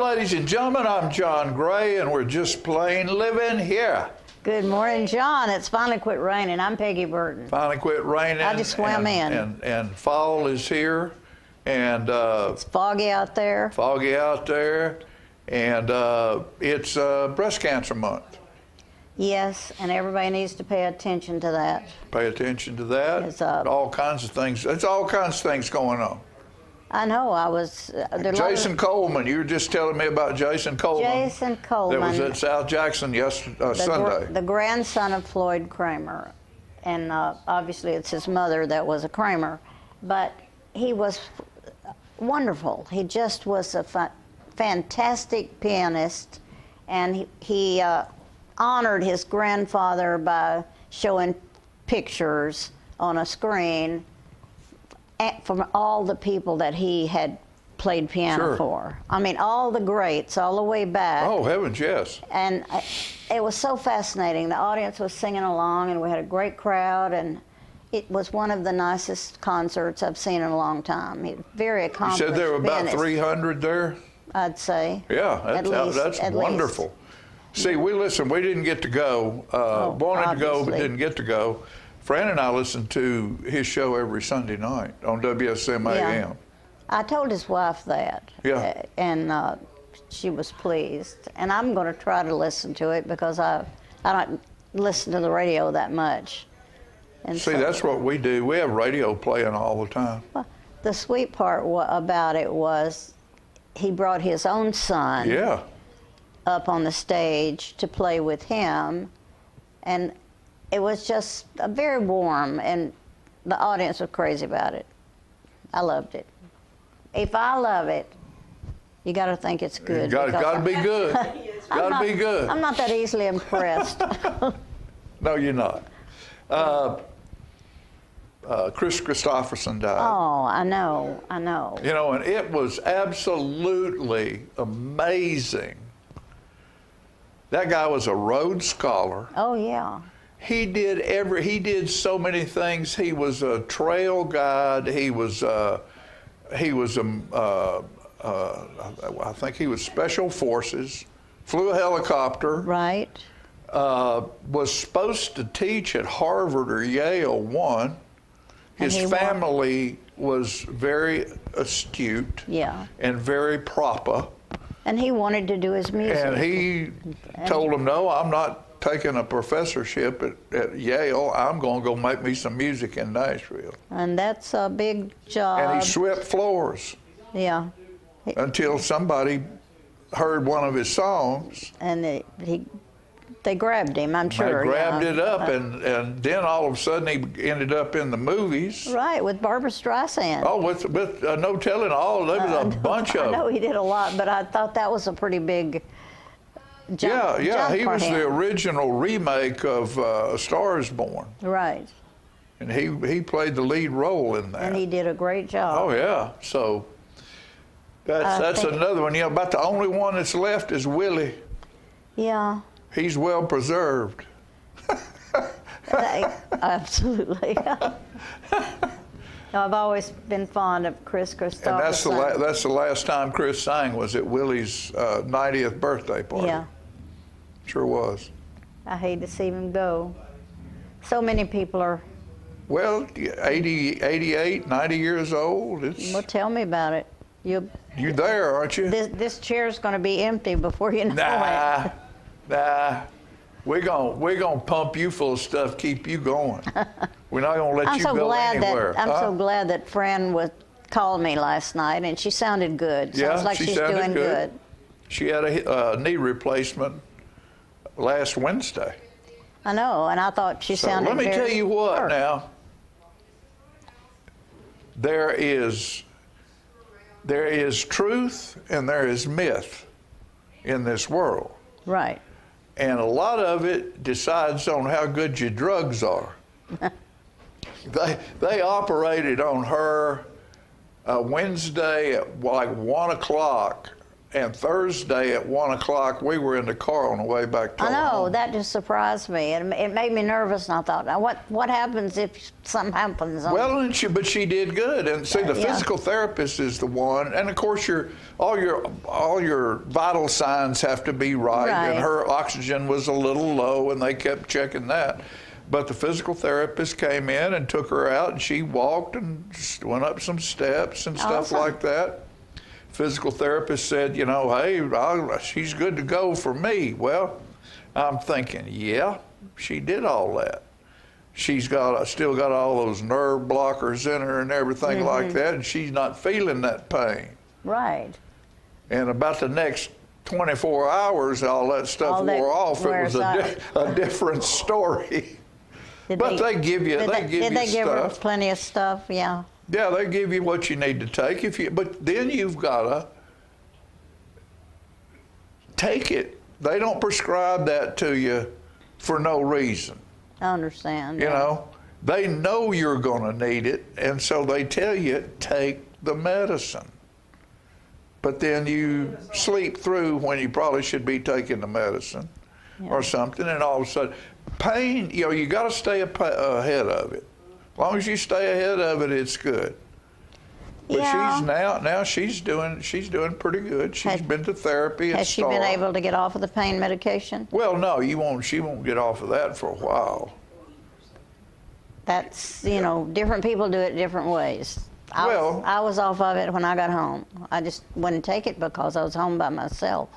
ladies and gentlemen. I'm John Gray, and we're just plain living here. Good morning, John. It's finally quit raining. I'm Peggy Burton. Finally quit raining. I just swam in. And fall is here, and it's foggy out there. And it's breast cancer month. Yes, and everybody needs to pay attention to that. Pay attention to that. It's, all kinds of things. It's all kinds of things going on. I know. I was. Jason Coleman. You were just telling me about Jason Coleman. Jason Coleman. That was at South Jackson Sunday. The grandson of Floyd Kramer, and obviously it's his mother that was a Kramer, but he was wonderful. He just was a fantastic pianist, and he honored his grandfather by showing pictures on a screen from all the people that he had played piano for. I mean, all the greats, all the way back. Oh, heavens, yes. And it was so fascinating. The audience was singing along, and we had a great crowd, and it was one of the nicest concerts I've seen in a long time. He was very accomplished. You said there were about pianist, 300 there? I'd say. Yeah, that's wonderful. See, we didn't get to go. Wanted to go, but didn't get to go. Fran and I listened to his show every Sunday night on WSM AM. I told his wife that. Yeah. And she was pleased. And I'm going to try to listen to it because I don't listen to the radio that much. And see, that's what we do. We have radio playing all the time. Well, the sweet part about it was he brought his own son up on the stage to play with him. And it was just very warm, and the audience was crazy about it. I loved it. If I love it, you got to think it's good. Got to be good. Got to be good. I'm not that easily impressed. No, you're not. Chris Christopherson died. Oh, I know. You know, and it was absolutely amazing. That guy was a Rhodes Scholar. Oh, yeah. He did so many things. He was a trail guide. I think he was Special Forces, flew a helicopter. Right. Was supposed to teach at Harvard or Yale one. His family was very astute. Yeah. And very proper. And he wanted to do his music. And he told him, no, I'm not taking a professorship at Yale. I'm going to go make me some music in Nashville. And that's a big job. And he swept floors. Yeah. Until somebody heard one of his songs. And they grabbed him, I'm sure. They grabbed it up, and then all of a sudden he ended up in the movies. Right, with Barbra Streisand. Oh, with no telling all. There was a bunch of them. I know he did a lot, but I thought that was a pretty big jump. Yeah, he was the original remake of A Star Is Born. Right. And he played the lead role in that. And he did a great job. Oh, yeah. So that's another one. You know, about the only one that's left is Willie. Yeah. He's well preserved. Absolutely. I've always been fond of Chris Christopherson. And that's the last time Chris sang was at Willie's 90th birthday party. Yeah. Sure was. I hate to see him go. So many people are... Well, 80, 88, 90 years old. Well, tell me about it. You're there, aren't you? This chair's going to be empty before you know it. Nah. We're gonna pump you full of stuff, keep you going. We're not gonna let you go anywhere. I'm so glad that Fran called me last night, and she sounded good. Sounds like she's doing good. She had a knee replacement last Wednesday. I know, and I thought she sounded let me tell you what now. There is truth and there is myth in this world. Right. And a lot of it decides on how good your drugs are. They operated on her Wednesday at like 1 o'clock And Thursday at 1 o'clock, we were in the car on the way back to I know, Oklahoma. that just surprised me. It made me nervous, and I thought, now what happens if something happens? Well, but she did good. And see, the physical therapist is the one, and of course, all your vital signs have to be right. And her oxygen was a little low, and they kept checking that. But the physical therapist came in and took her out, and she walked and went up some steps and stuff like that. Physical therapist said, you know, hey, she's good to go for me. Well, I'm thinking, yeah, she did all that. She's still got all those nerve blockers in her and everything like that, and she's not feeling that pain. Right. And about the next 24 hours, all that stuff wore off. It was a different story. But they give you stuff. Did they give her plenty of stuff? Yeah. Yeah, they give you what you need to take. But then you've got to take it. They don't prescribe that to you for no reason. I understand. You know, they know you're going to need it, and so they tell you, take the medicine. But then you sleep through when you probably should be taking the medicine or something, and all of a sudden, pain, you know, you got to stay ahead of it. As long as you stay ahead of it, it's good. But she's doing pretty good. She's been to therapy. Has she been able to get off of the pain medication? Well, no, she won't get off of that for a while. That's, you know, different people do it different ways. I was off of it when I got home. I just wouldn't take it because I was home by myself.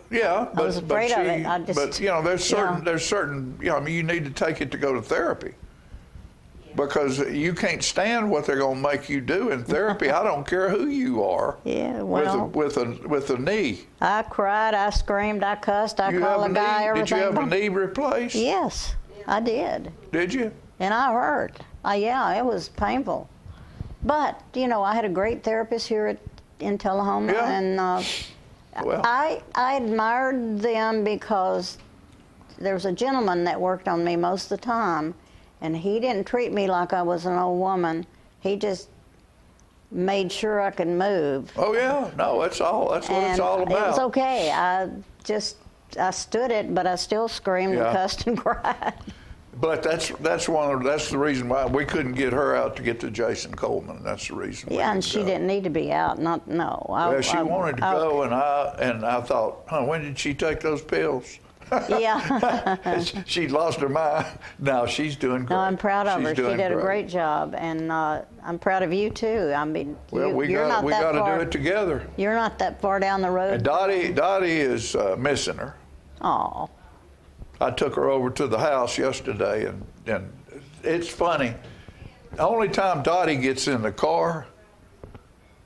Yeah, but I was afraid of it. But you know, there's certain. You know, I mean, you need to take it to go to therapy, because you can't stand what they're going to make you do in therapy. I don't care who you are. Yeah, well, with a knee. I cried, I screamed, I cussed, I called a guy, everything. Did you have a knee replaced? Yes, I did. Did you? And I hurt. Yeah, it was painful. But you know, I had a great therapist here in Tullahoma, and I admired them because there was a gentleman that worked on me most of the time, and he didn't treat me like I was an old woman. He just made sure I could move. Oh yeah, no, that's what it's all about. It was okay. I stood it, but I still screamed and cussed and cried. But that's the reason why we couldn't get her out to get to Jason Coleman. That's the reason. Yeah, and she didn't need to be out. Well, she wanted to go, and I thought, when did she take those pills? Yeah. She lost her mind. Now she's doing great. No, I'm proud of her. She did a great job, and I'm proud of you too. I mean, we got to do it together. You're not that far down the road. And Dottie is missing her. Oh. I took her over to the house yesterday, and it's funny. The only time Dottie gets in the car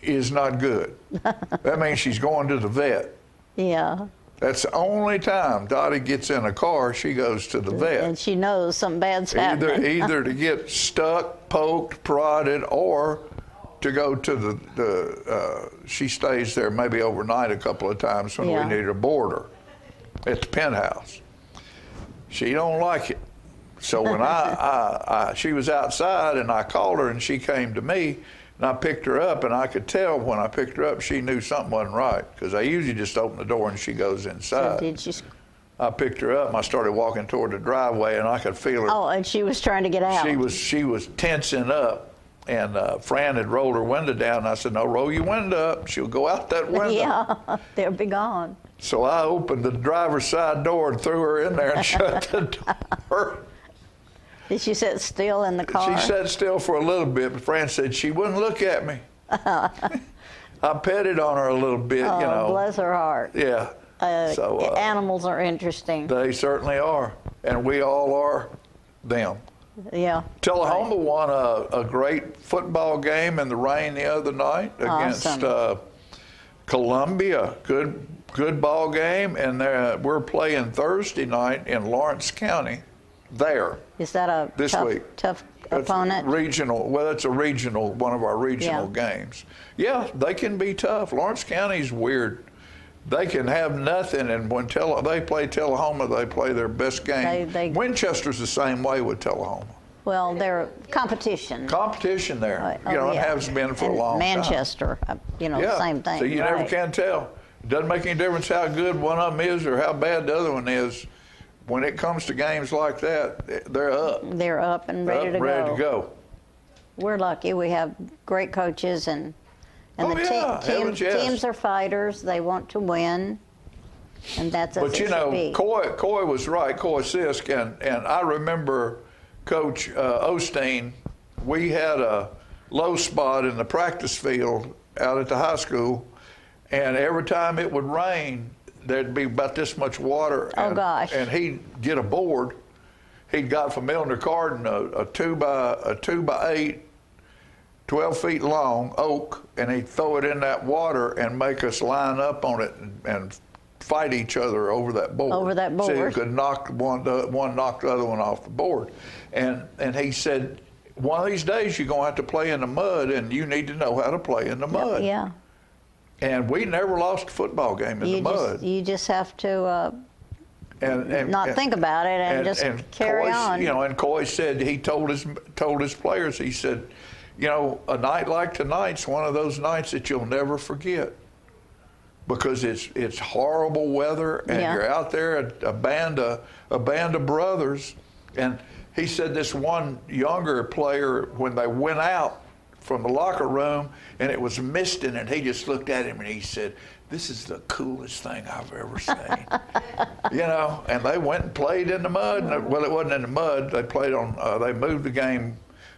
is not good. That means she's going to the vet. Yeah. That's the only time Dottie gets in a car, she goes to the vet. And she knows something bad's happening. Either to get stuck, poked, prodded, or to go to she stays there maybe overnight a couple of times when we need a boarder at the penthouse. She don't like it. So when she was outside and I called her and she came to me and I picked her up, and I could tell when I picked her up she knew something wasn't right, because I usually just open the door and she goes inside. So did you? I picked her up and I started walking toward the driveway and I could feel her. Oh, and she was trying to get out. She was tensing up, and Fran had rolled her window down, and I said, no, roll your window up. She'll go out that window. Yeah, they'll be gone. So I opened the driver's side door and threw her in there and shut the door. Did she sit still in the car? She sat still for a little bit, but Fran said she wouldn't look at me. I petted on her a little bit, you know. Bless her heart. Yeah. Animals are interesting. They certainly are, and we all are them. Yeah. Tullahoma won a great football game in the rain the other night against Columbia. Good ball game, and we're playing Thursday night in Lawrence County. There. Is that a tough opponent? Regional. Well, that's one of our regional games. Yeah, they can be tough. Lawrence County's weird. They can have nothing, and when they play Tullahoma, they play their best game. Winchester's the same way with Tullahoma. Well, they're competition. Competition there. It has been for a long time. Manchester, same thing. So you never can tell. Doesn't make any difference how good one of them is or how bad the other one is. When it comes to games like that, they're up. They're up and ready to go. We're lucky. We have great coaches, and teams are fighters. They want to win, and that's as But you know, Coy was right, Coy Sisk, and I remember Coach Osteen. We had a low spot in the practice field out at the high school, and every time it would rain, there'd be about this much water. Oh, gosh. And he'd get a board. He'd got from Milner Carden a 2x8, 12 feet long oak, and he'd throw it in that water and make us line up on it and fight each other over that board. Over that board. So you could knock one knock the other one off the board. And he said, one of these days you're going to have to play in the mud, and you need to know how to play in the mud. Yeah. And we never lost a football game in the mud. You just have to not think about it and just carry on. You know, and Coy said, he told his players, he said, you know, a night like tonight's one of those nights that you'll never forget, because it's horrible weather, and you're out there, a band of brothers. And he said this one younger player, when they went out from the locker room and it was misting, and he just looked at him and he said, "This is the coolest thing I've ever seen." You know, and they went and played in the mud. Well, it wasn't in the mud. They played on. They moved the game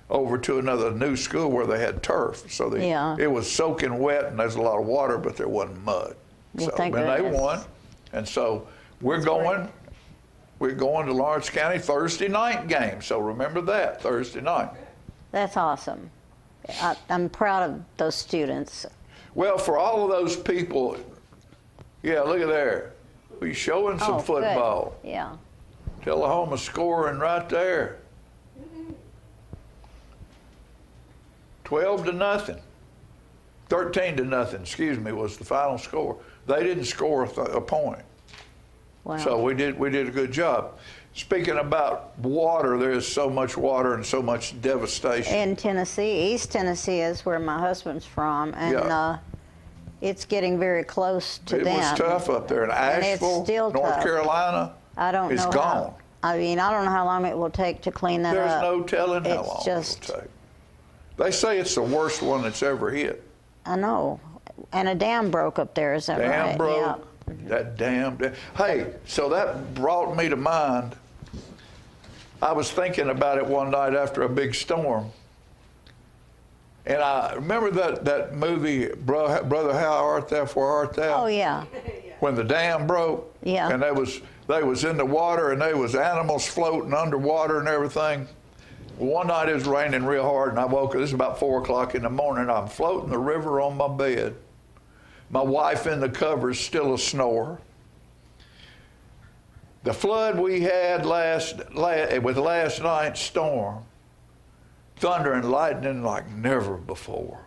over to another new school where they had turf. So it was soaking wet, and there's a lot of water, but there wasn't mud. Well, so and they won, and so we're going to Lawrence County Thursday night game. So remember that, Thursday night. That's awesome. I'm proud of those students. Well, for all of those people, yeah, look at there. We're showing some football. Good. Yeah. Tullahoma scoring right there. 12-0. 13-0, excuse me, was the final score. They didn't score a point. Wow. So we did a good job. Speaking about water, there's so much water and so much devastation. In Tennessee, East Tennessee is where my husband's from, and it's getting very close to them. It was tough up there in Asheville, it's still North tough. Carolina. It's gone. I mean, I don't know how long it will take to clean that up. There's no telling how long it'll take. They say it's the worst one that's ever hit. I know. And a dam broke up there, is that right? Dam broke. Yeah. That damn. Hey, so that brought me to mind. I was thinking about it one night after a big storm. And I remember that movie, Brother, How Art Thou, For Art Thou? Oh, yeah. When the dam broke. Yeah. And they was in the water, and there was animals floating underwater and everything. One night it was raining real hard, and I woke up. This is about 4 o'clock in the morning. I'm floating the river on my bed. My wife in the covers, still a snorer. The flood we had with last night's storm, thunder and lightning like never before.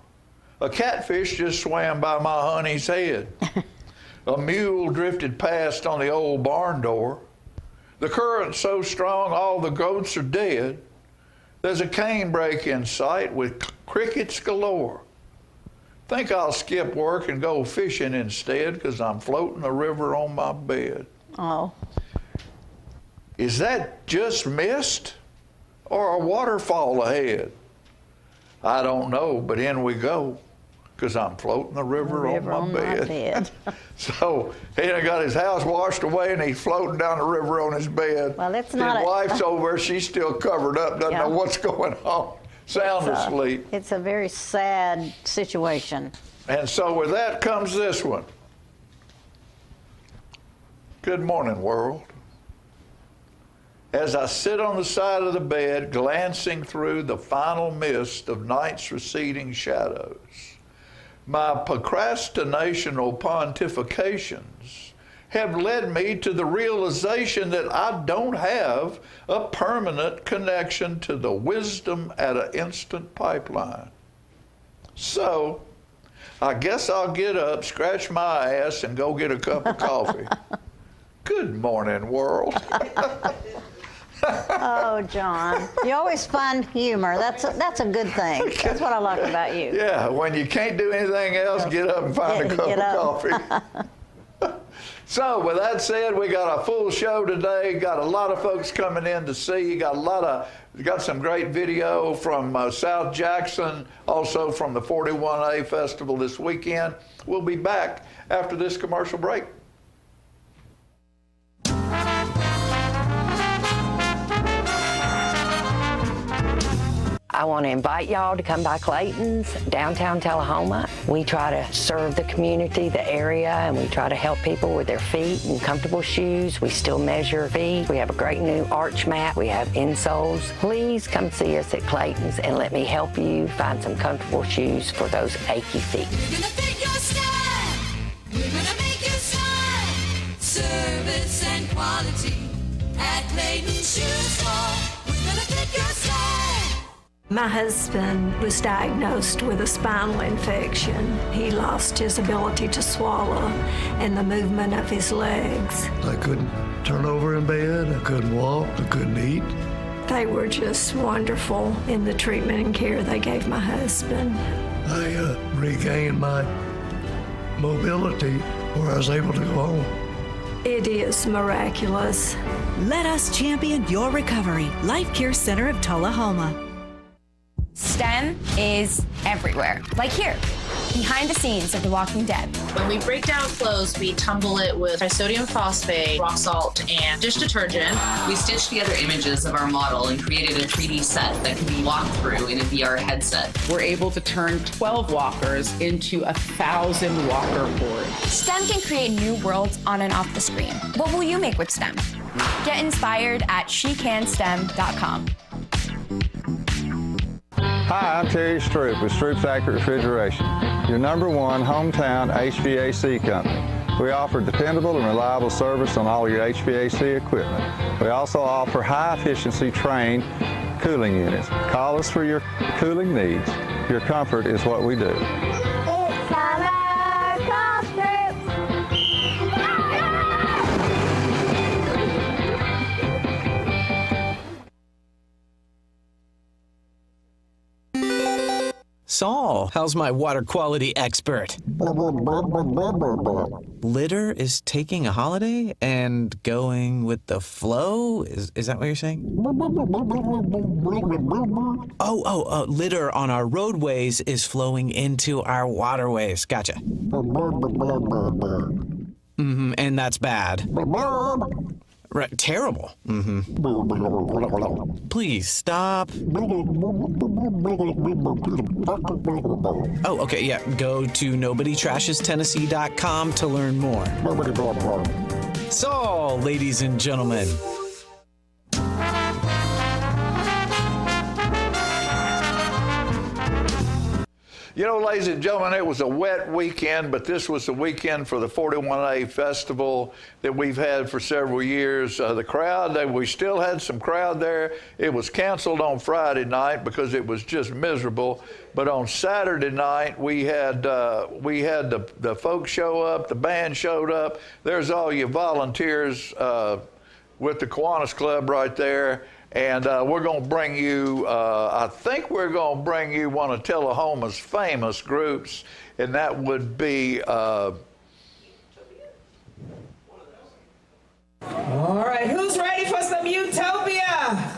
A catfish just swam by my honey's head. A mule drifted past on the old barn door. The current's so strong all the goats are dead. There's a canebrake in sight with crickets galore. Think I'll skip work and go fishing instead, because I'm floating the river on my bed. Oh. Is that just mist or a waterfall ahead? I don't know, but in we go, because I'm floating the river on my bed. So he done got his house washed away, and he's floating down the river on his bed. Well, it's not. His wife's over, she's still covered up, doesn't know what's going on, sound asleep. It's a very sad situation. And so with that comes this one. Good morning, world. As I sit on the side of the bed, glancing through the final mist of night's receding shadows, my procrastinational pontifications have led me to the realization that I don't have a permanent connection to the wisdom at an instant pipeline. So, I guess I'll get up, scratch my ass, and go get a cup of coffee. Good morning, world. Oh, John, you always find humor. That's a good thing. That's what I like about you. Yeah, when you can't do anything else, get up and find a cup of coffee. So with that said, we got a full show today. Got a lot of folks coming in to see. Got some great video from South Jackson, also from the 41A Festival this weekend. We'll be back after this commercial break. I want to invite y'all to come by Clayton's, downtown Tullahoma. We try to serve the community, the area, and we try to help people with their feet and comfortable shoes. We still measure feet. We have a great new arch mat. We have insoles. Please come see us at Clayton's and let me help you find some comfortable shoes for those achy feet. We're gonna fit your style. We're gonna make you smile. Service and quality at Clayton's Shoe Store. We're gonna fit your style. My husband was diagnosed with a spinal infection. He lost his ability to swallow and the movement of his legs. I couldn't turn over in bed, I couldn't walk, I couldn't eat. They were just wonderful in the treatment and care they gave my husband. I regained my mobility where I was able to go home. It is miraculous. Let us champion your recovery. Life Care Center of Tullahoma. STEM is everywhere, like here, behind the scenes of The Walking Dead. When we break down clothes, we tumble it with disodium phosphate, rock salt, and dish detergent. We stitched together images of our model and created a 3D set that can be walked through in a VR headset. We're able to turn 12 walkers into 1,000 walker boards. STEM can create new worlds on and off the screen. What will you make with STEM? Get inspired at shecanstem.com. Hi, I'm Terry Stroop with Stroop's Accurate Refrigeration, your #1 hometown HVAC company. We offer dependable and reliable service on all your HVAC equipment. We also offer high-efficiency trained cooling units. Call us for your cooling needs. Your comfort is what we do. It's summer, call Stroop. Saul, how's my water quality expert? Litter is taking a holiday and going with the flow? Is that what you're saying? Litter on our roadways is flowing into our waterways. Gotcha. And that's bad. Right, terrible. Please stop. Oh, okay, yeah. Go to NobodyTrashesTennessee.com to learn more. So, ladies and gentlemen. You know, ladies and gentlemen, it was a wet weekend, but this was the weekend for the 41A Festival that we've had for several years. The crowd, we still had some crowd there. It was canceled on Friday night because it was just miserable. But on Saturday night, we had the folks show up, the band showed up. There's all your volunteers with the Kiwanis Club right there. And we're going to bring you, I think we're going to bring you one of Tullahoma's famous groups, and that would be... All right, who's ready for some Utopia?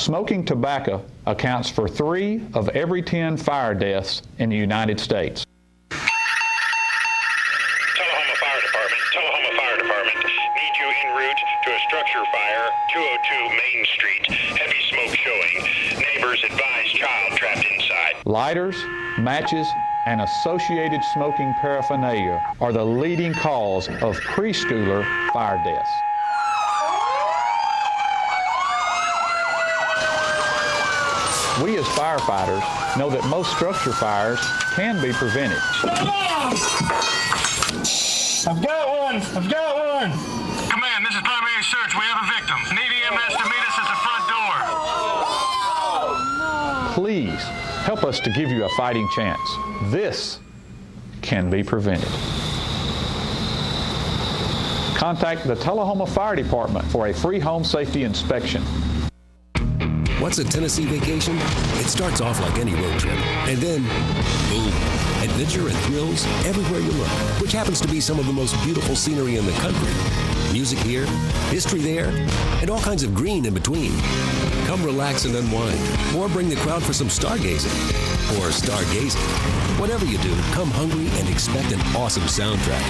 Smoking tobacco accounts for 3 of every 10 fire deaths in the United States. Tullahoma Fire Department. Need you en route to a structure fire, 202 Main Street. Heavy smoke showing. Neighbors advise child trapped inside. Lighters, matches, and associated smoking paraphernalia are the leading cause of preschooler fire deaths. We as firefighters know that most structure fires can be prevented. I've got one! Command, this is primary search. We have a victim. Need EMS to meet us at the front door. Please help us to give you a fighting chance. This can be prevented. Contact the Tullahoma Fire Department for a free home safety inspection. What's a Tennessee vacation? It starts off like any road trip, and then, boom, adventure and thrills everywhere you look, which happens to be some of the most beautiful scenery in the country. Music here, history there, and all kinds of green in between. Come relax and unwind, or bring the crowd for some stargazing, or stargazing. Whatever you do, come hungry and expect an awesome soundtrack.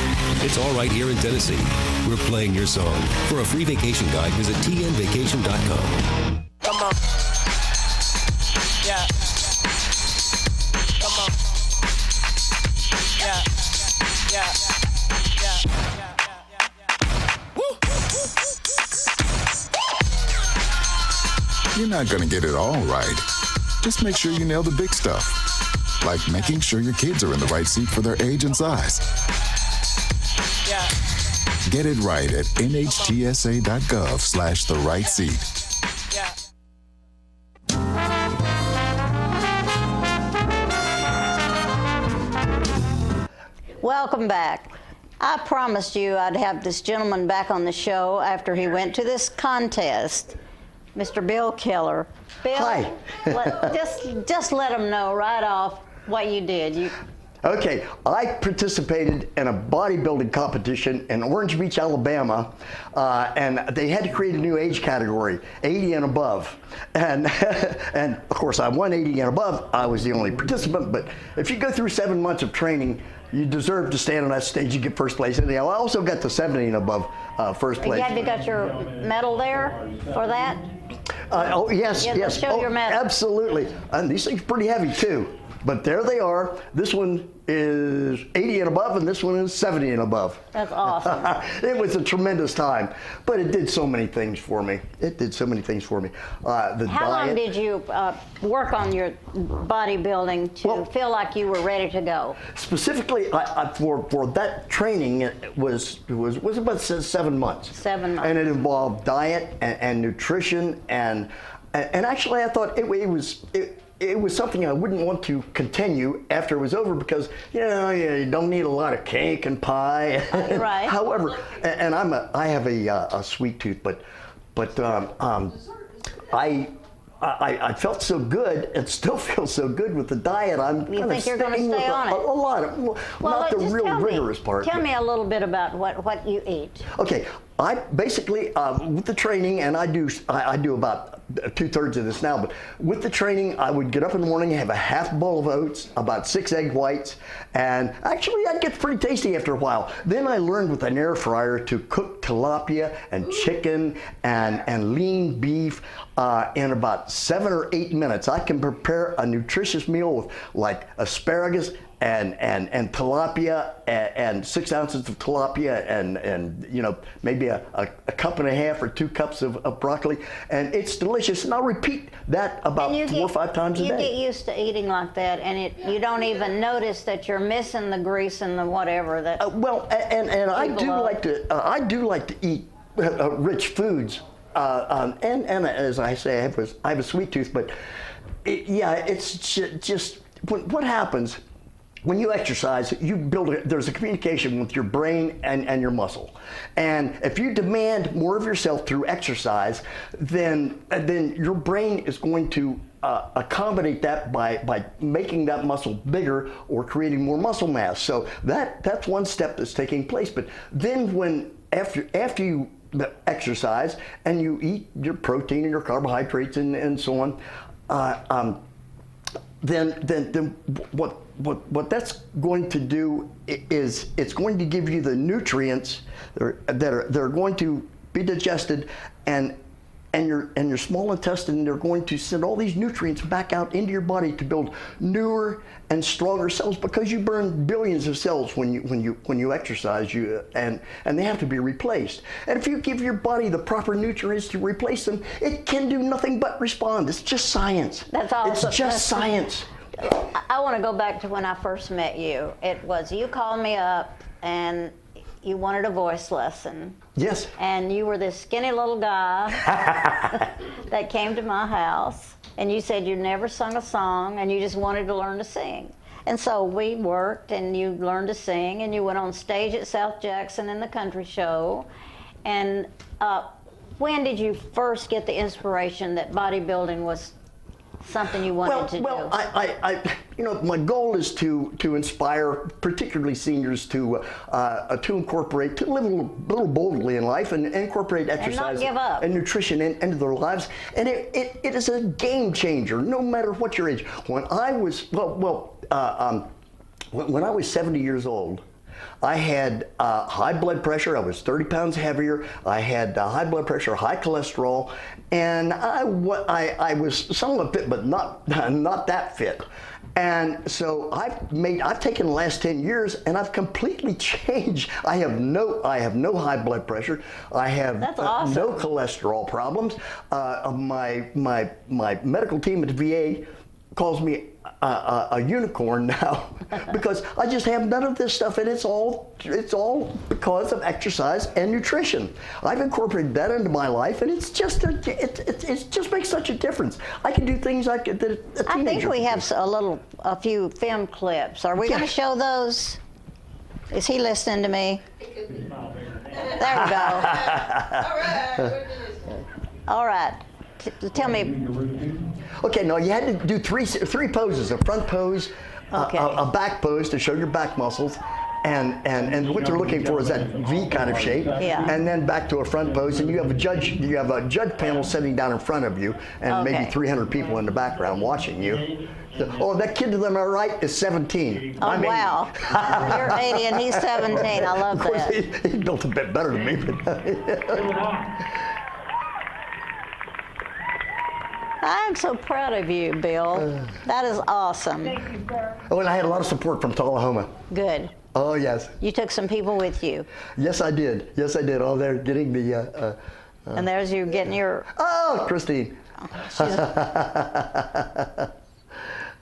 It's all right here in Tennessee. We're playing your song. For a free vacation guide, visit tnvacation.com. Come on. Yeah. Come on. Yeah. Yeah. Yeah. Woo. You're not going to get it all right. Just make sure you nail the big stuff. Like making sure your kids are in the right seat for their age and size. Yeah. Get it right at nhtsa.gov/the-right-seat. Welcome back. I promised you I'd have this gentleman back on the show after he went to this contest, Mr. Bill Keller. Bill, hi. just let him know right off what you did. Okay, I participated in a bodybuilding competition in Orange Beach, Alabama, and they had to create a new age category, 80 and above. And of course, I won 80 and above. I was the only participant, but if you go through 7 months of training, you deserve to stand on that stage and get first place. And I also got the 70 and above first place. Have you got your medal there for that? Oh, yes, yes. Show your medal. Absolutely. And these things are pretty heavy, too. But there they are. This one is 80 and above, and this one is 70 and above. That's awesome. It was a tremendous time, but it did so many things for me. How long did you work on your bodybuilding to feel like you were ready to go? Specifically, for that training, it was about 7 months. 7 months. And it involved diet and nutrition, and actually, I thought it was something I wouldn't want to continue after it was over because, you don't need a lot of cake and pie. Right. However, and I have a sweet tooth, but I felt so good and still feel so good with the diet. You think you're going to stay on it? A lot of, not the real rigorous part. Tell me a little bit about what you eat. Okay, I basically with the training, and I do about 2/3 of this now, but with the training, I would get up in the morning, have a half bowl of oats, about 6 egg whites, and actually I'd get pretty tasty after a while. Then I learned with an air fryer to cook tilapia and chicken and lean beef in about 7 or 8 minutes. I can prepare a nutritious meal with like asparagus and tilapia and 6 ounces of tilapia and maybe a cup and a half or 2 cups of broccoli, and it's delicious. And I'll repeat that about 4 or 5 times a day. You get used to eating like that, and you don't even notice that you're missing the grease and the whatever that. And I do like to eat rich foods, and as I say, I have a sweet tooth, but it's just what happens. When you exercise, there's a communication with your brain and your muscle. And if you demand more of yourself through exercise, then your brain is going to accommodate that by making that muscle bigger or creating more muscle mass. So that's one step that's taking place. But then after you exercise and you eat your protein and your carbohydrates and so on, then what that's going to do is it's going to give you the nutrients that are going to be digested, and your small intestine, they're going to send all these nutrients back out into your body to build newer and stronger cells, because you burn billions of cells when you exercise, and they have to be replaced. And if you give your body the proper nutrients to replace them, it can do nothing but respond. It's just science. That's awesome. It's just science. I want to go back to when I first met you. It was, you called me up and you wanted a voice lesson. Yes. And you were this skinny little guy that came to my house, and you said you'd never sung a song and you just wanted to learn to sing. And so we worked and you learned to sing, and you went on stage at South Jackson in the country show. And when did you first get the inspiration that bodybuilding was something you wanted to do? Well, my goal is to inspire, particularly seniors, to incorporate, to live a little boldly in life and incorporate exercise and not give up. And nutrition into their lives. And it is a game changer, no matter what your age. When I was when I was 70 years old, I had high blood pressure. I was 30 pounds heavier. I had high blood pressure, high cholesterol, and I was somewhat fit, but not that fit. And so I've taken the last 10 years and I've completely changed. I have no high blood pressure. I have awesome. No cholesterol problems. My medical team at the VA calls me a unicorn now because I just have none of this stuff, and it's all because of exercise and nutrition. I've incorporated that into my life, and it's just it just makes such a difference. I can do things like a teenager. I think we have a few film clips. Are we going to show those? Is he listening to me? There we go. All right. Tell me. Okay, now you had to do three poses: a front pose, a back pose to show your back muscles, and what you're looking for is that V kind of shape. Yeah. And then back to a front pose, and you have a judge panel sitting down in front of you, and maybe 300 people in the background watching you. Oh, that kid to the right is 17. Oh, wow. You're 80 and he's 17. I love that. He built a bit better than me. I'm so proud of you, Bill. That is awesome. Thank you, sir. Oh, and I had a lot of support from Tullahoma. Good. Oh, yes. You took some people with you. Yes, I did. Yes, I did. Oh, they're getting the... and there's you getting your... Oh, Christine.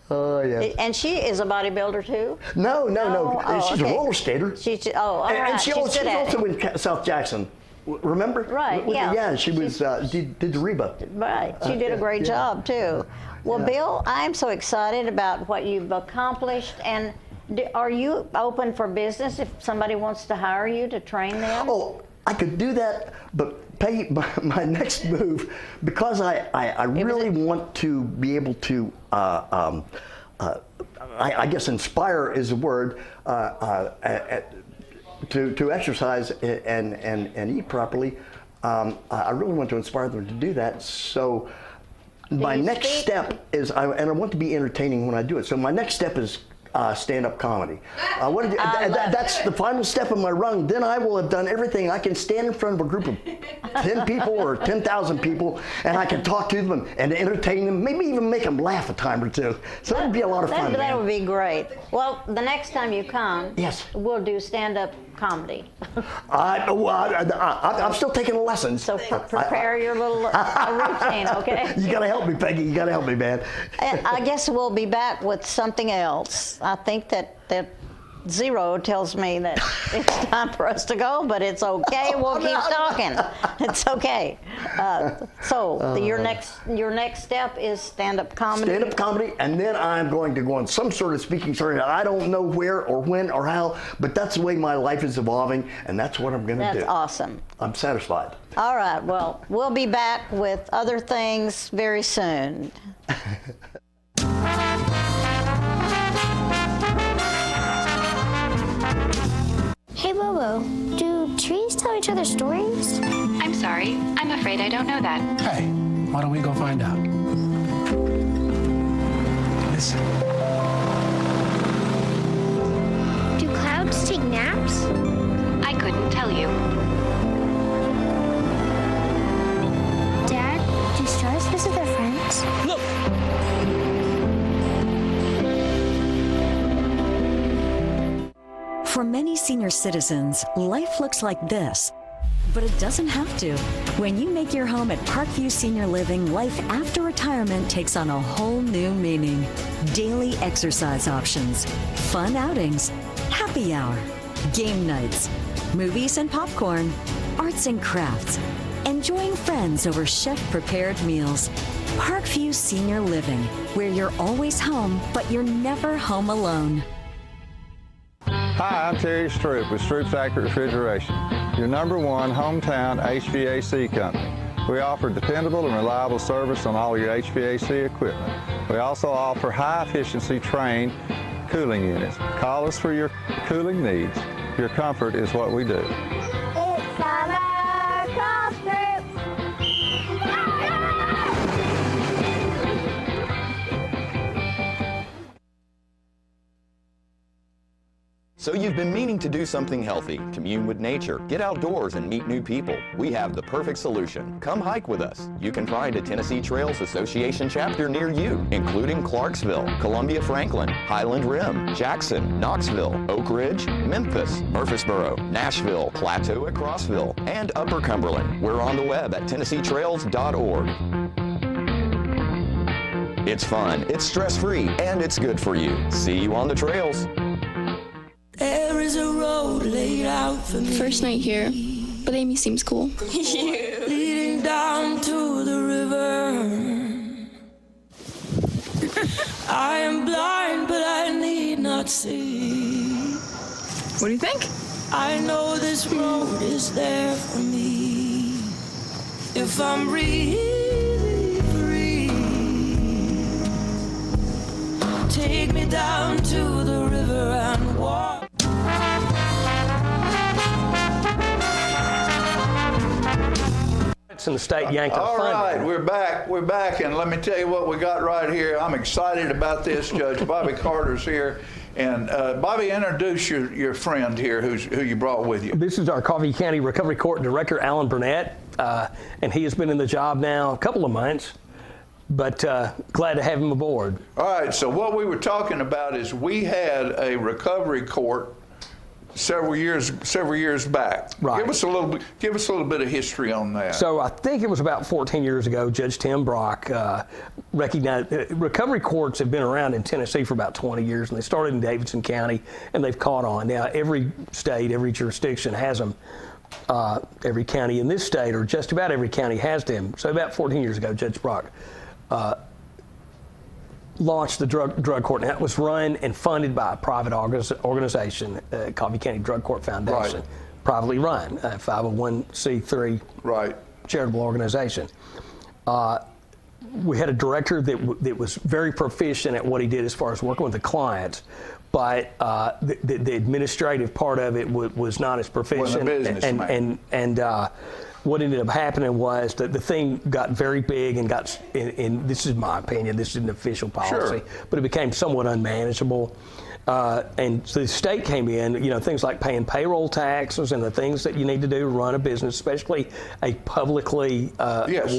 Oh, yes. And she is a bodybuilder, too? No. Oh, she's a roller skater. All right. And she's also in South Jackson. Remember? Right, yeah. Yeah, she was did the Reba. Right, she did a great job too. Well, Bill, I'm so excited about what you've accomplished. And are you open for business if somebody wants to hire you to train them? Oh, I could do that, but Peggy, my next move, because I really want to be able to, I guess inspire is a word, to exercise and eat properly. I really want to inspire them to do that. So my next step is, and I want to be entertaining when I do it. So my next step is stand-up comedy. That's the final step of my rung. Then I will have done everything. I can stand in front of a group of 10 people or 10,000 people, and I can talk to them and entertain them, maybe even make them laugh a time or two. So that would be a lot of fun. That would be great. Well, the next time you come, we'll do stand-up comedy. I'm still taking lessons. So prepare your little routine, okay? You got to help me, Peggy. You got to help me, man. And I guess we'll be back with something else. I think that Zero tells me that it's time for us to go, but it's okay. We'll keep talking. It's okay. Your next step is stand-up comedy. Stand-up comedy, and then I'm going to go on some sort of speaking story. I don't know where or when or how, but that's the way my life is evolving, and that's what I'm going to do. That's awesome. I'm satisfied. All right. Well, we'll be back with other things very soon. Hey, Bobo, do trees tell each other stories? I sorry. I'm afraid I don't know that. Hey, why don't we go find out? Listen. Do clouds take naps? I couldn't tell you. Dad, do stars visit their friends? Look! For many senior citizens, life looks like this. But it doesn't have to. When you make your home at Parkview Senior Living, life after retirement takes on a whole new meaning. Daily exercise options, fun outings, happy hour, game nights, movies and popcorn, arts and crafts, enjoying friends over chef-prepared meals. Parkview Senior Living, where you're always home, but you're never home alone. Hi, I'm Terry Stroop with Stroop's Accurate Refrigeration, your #1 hometown HVAC company. We offer dependable and reliable service on all your HVAC equipment. We also offer high-efficiency trained cooling units. Call us for your cooling needs. Your comfort is what we do. It's summer across Stroop. So you've been meaning to do something healthy, commune with nature, get outdoors and meet new people. We have the perfect solution. Come hike with us. You can find a Tennessee Trails Association chapter near you, including Clarksville, Columbia Franklin, Highland Rim, Jackson, Knoxville, Oak Ridge, Memphis, Murfreesboro, Nashville, Plateau at Crossville, and Upper Cumberland. We're on the web at TennesseeTrails.org. It's fun, it's stress-free, and it's good for you. See you on the trails. There is a road laid out for me. First night here, but Amy seems cool. Leading down to the river. I am blind, but I need not see. What do you think? I know this road is there for me. If I'm really free, take me down to the river and walk. In the state yanked our funding. All right, we're back, and let me tell you what we got right here. I'm excited about this. Judge Bobby Carter's here, and Bobby, introduce your friend here, who you brought with you. This is our Coffee County Recovery Court Director, Alan Burnett, and he has been in the job now a couple of months, but glad to have him aboard. All right, so what we were talking about is we had a recovery court several years back. Right. Give us a little bit of history on that. So I think it was about 14 years ago, Judge Tim Brock recognized recovery courts have been around in Tennessee for about 20 years, and they started in Davidson County, and they've caught on. Now every state, every jurisdiction has them. Every county in this state, or just about every county, has them. So about 14 years ago, Judge Brock launched the drug court, and that was run and funded by a private organization, Coffee County Drug Court Foundation, right. Privately run, 501c3 right. charitable organization. We had a director that was very proficient at what he did as far as working with the clients, but the administrative part of it was not as proficient. And what ended up happening was that the thing got very big and and this is my opinion, this is an official policy, but it became somewhat unmanageable. And so the state came in, things like paying payroll taxes and the things that you need to do to run a business, especially a publicly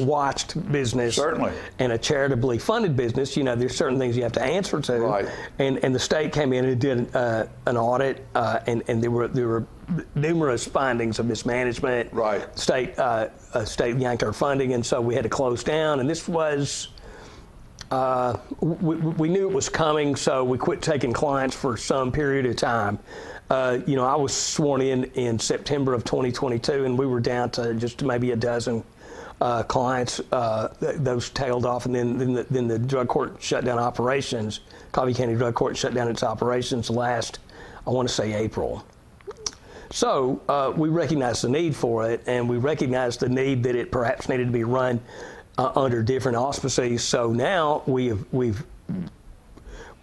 watched business. Certainly. And a charitably funded business, there's certain things you have to answer to. Right. And the state came in and did an audit, and there were numerous findings of mismanagement. Right. State yanked our funding, and so we had to close down. And this was, we knew it was coming, so we quit taking clients for some period of time. I was sworn in September of 2022, and we were down to just maybe a dozen clients. Those tailed off, and then the drug court shut down operations. Coffee County Drug Court shut down its operations last, I want to say, April. So we recognized the need for it, and we recognized the need that it perhaps needed to be run under different auspices. So now we've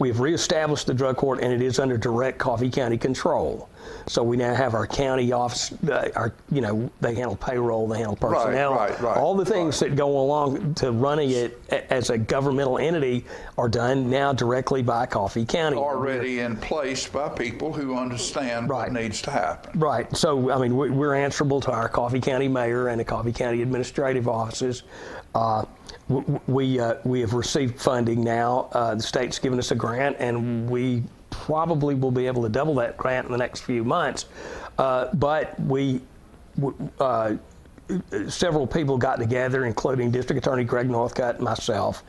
reestablished the drug court, and it is under direct Coffee County control. So we now have our county office, they handle payroll, they handle personnel. Right. All the things that go along to running it as a governmental entity are done now directly by Coffee County. Already in place by people who understand what needs to happen. Right. So, I mean, we're answerable to our Coffee County mayor and the Coffee County administrative offices. We have received funding now. The state's given us a grant, and we probably will be able to double that grant in the next few months. But several people got together, including District Attorney Greg Northcutt, myself,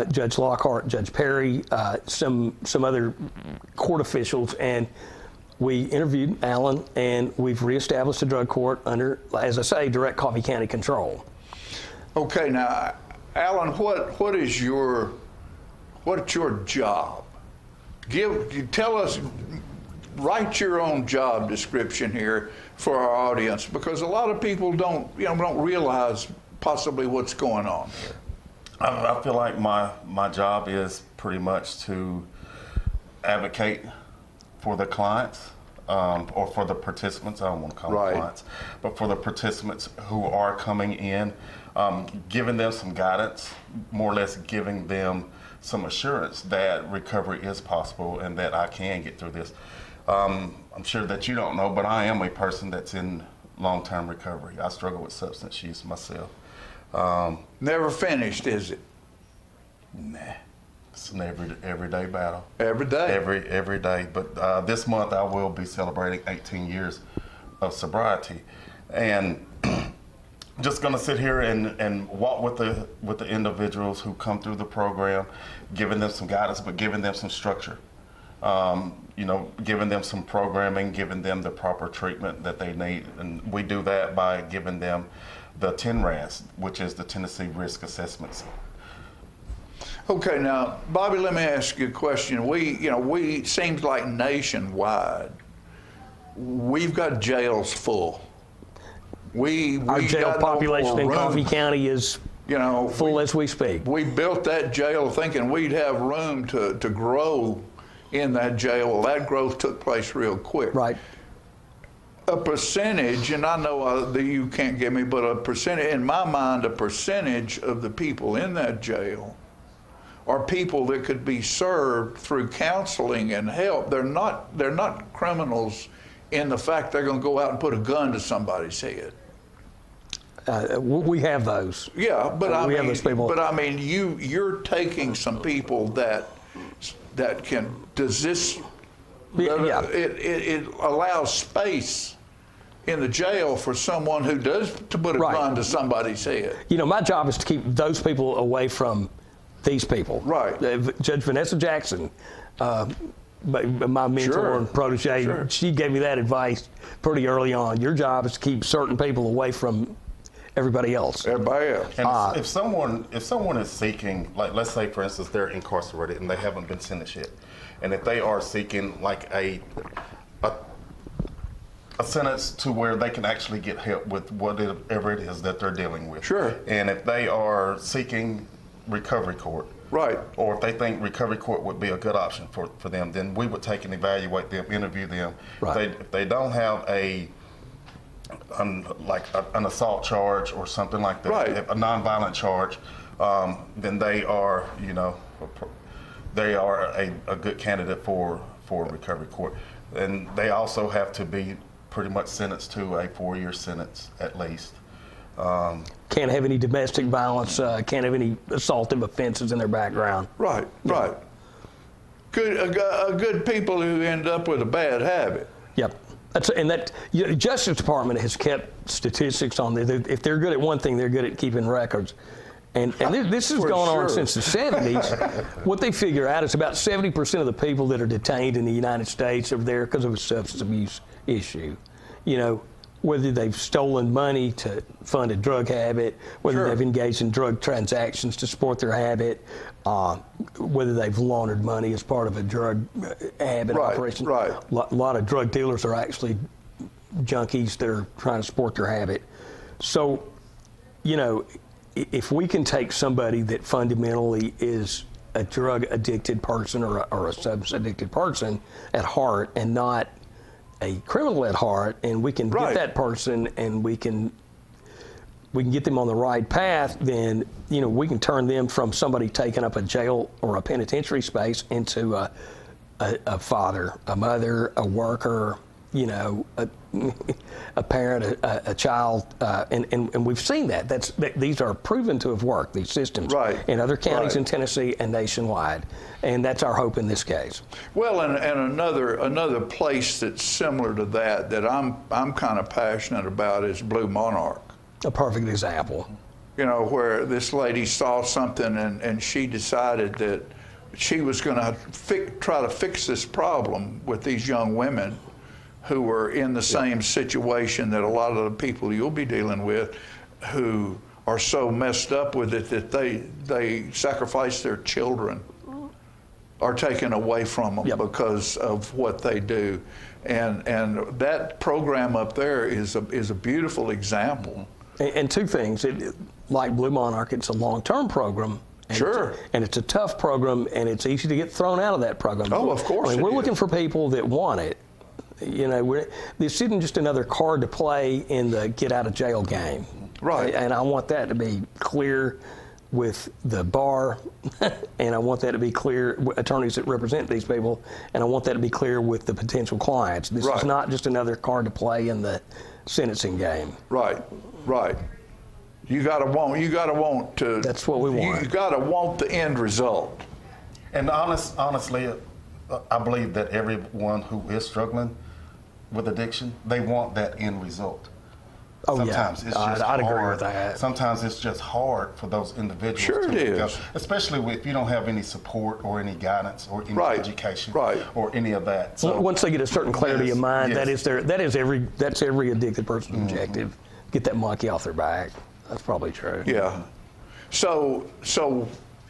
Judge Lockhart, Judge Perry, some other court officials, and we interviewed Alan, and we've reestablished the drug court under, as I say, direct Coffee County control. Okay, now, Alan, what's your job? Tell us, write your own job description here for our audience, because a lot of people don't realize possibly what's going on here. I feel like my job is pretty much to advocate for the clients, or for the participants. I don't want to call them clients, but for the participants who are coming in, giving them some guidance, more or less giving them some assurance that recovery is possible and that I can get through this. I'm sure that you don't know, but I am a person that's in long-term recovery. I struggle with substance use myself. Never finished, is it? Nah. It's an everyday battle. Every day? Every day. But this month I will be celebrating 18 years of sobriety. And just gonna sit here and walk with the individuals who come through the program, giving them some guidance, but giving them some structure. Giving them some programming, giving them the proper treatment that they need. And we do that by giving them the TNRAS, which is the Tennessee Risk Assessments. Okay, now, Bobby, let me ask you a question. We seems like nationwide, we've got jails full. Our jail population in Coffee County is full as we speak. We built that jail thinking we'd have room to grow in that jail. Well, that growth took place real quick. Right. A percentage, and I know that you can't give me, but a percentage, in my mind, a percentage of the people in that jail are people that could be served through counseling and help. They're not criminals in the fact they're going to go out and put a gun to somebody's head. We have those. Yeah, but we have those people. But I mean, you're taking some people that can. Does this? Yeah. It allows space in the jail for someone who does to put a gun to somebody's head. My job is to keep those people away from these people. Right. Judge Vanessa Jackson, my mentor and protege, she gave me that advice pretty early on. Your job is to keep certain people away from everybody else. Everybody else. And if someone is seeking, like, let's say for instance they're incarcerated and they haven't been sentenced yet, and if they are seeking like a sentence to where they can actually get help with whatever it is that they're dealing with. Sure. And if they are seeking recovery court, right, or if they think recovery court would be a good option for them, then we would take and evaluate them, interview them. Right. If they don't have an assault charge or something like that, right, a nonviolent charge, then they are a good candidate for recovery court. And they also have to be pretty much sentenced to a 4-year sentence at least. Can't have any domestic violence, can't have any assaultive offenses in their background. Right, right. Good people who end up with a bad habit. Yep. The Justice Department has kept statistics on this. If they're good at one thing, they're good at keeping records. And this has gone on since the 70s. What they figure out is about 70% of the people that are detained in the United States are there because of a substance abuse issue. Whether they've stolen money to fund a drug habit, whether they've engaged in drug transactions to support their habit, whether they've laundered money as part of a drug habit operation. Right. A lot of drug dealers are actually junkies that are trying to support their habit. So, if we can take somebody that fundamentally is a drug addicted person or a substance addicted person at heart and not criminal at heart, and we can get that person, and we can get them on the right path, then we can turn them from somebody taking up a jail or a penitentiary space into a father, a mother, a worker, a parent, a child, and we've seen that. These are proven to have worked, these systems, in other counties in Tennessee and nationwide, and that's our hope in this case. Well, and another place that's similar to that I'm kind of passionate about is Blue Monarch. A perfect example. Where this lady saw something and she decided that she was going to try to fix this problem with these young women who were in the same situation that a lot of the people you'll be dealing with, who are so messed up with it that they sacrifice their children, are taken away from them because of what they do. And that program up there is a beautiful example. And two things, like Blue Monarch, it's a long-term program. And it's a tough program, and it's easy to get thrown out of that program. Oh, of course. We're looking for people that want it. This isn't just another card to play in the get-out-of-jail game. Right. And I want that to be clear with the bar, and I want that to be clear with attorneys that represent these people, and I want that to be clear with the potential clients. This is not just another card to play in the sentencing game. Right. You gotta want to. That's what we want. You gotta want the end result. And honestly, I believe that everyone who is struggling with addiction, they want that end result. Oh, Sometimes it's just I'd hard. agree with that. Sometimes it's just hard for those individuals. Sure to it is. go, especially if you don't have any support or any guidance or any education or any of that. So once they get a certain clarity of mind, that's every addicted person's objective. Get that monkey off their back. That's probably true. Yeah. So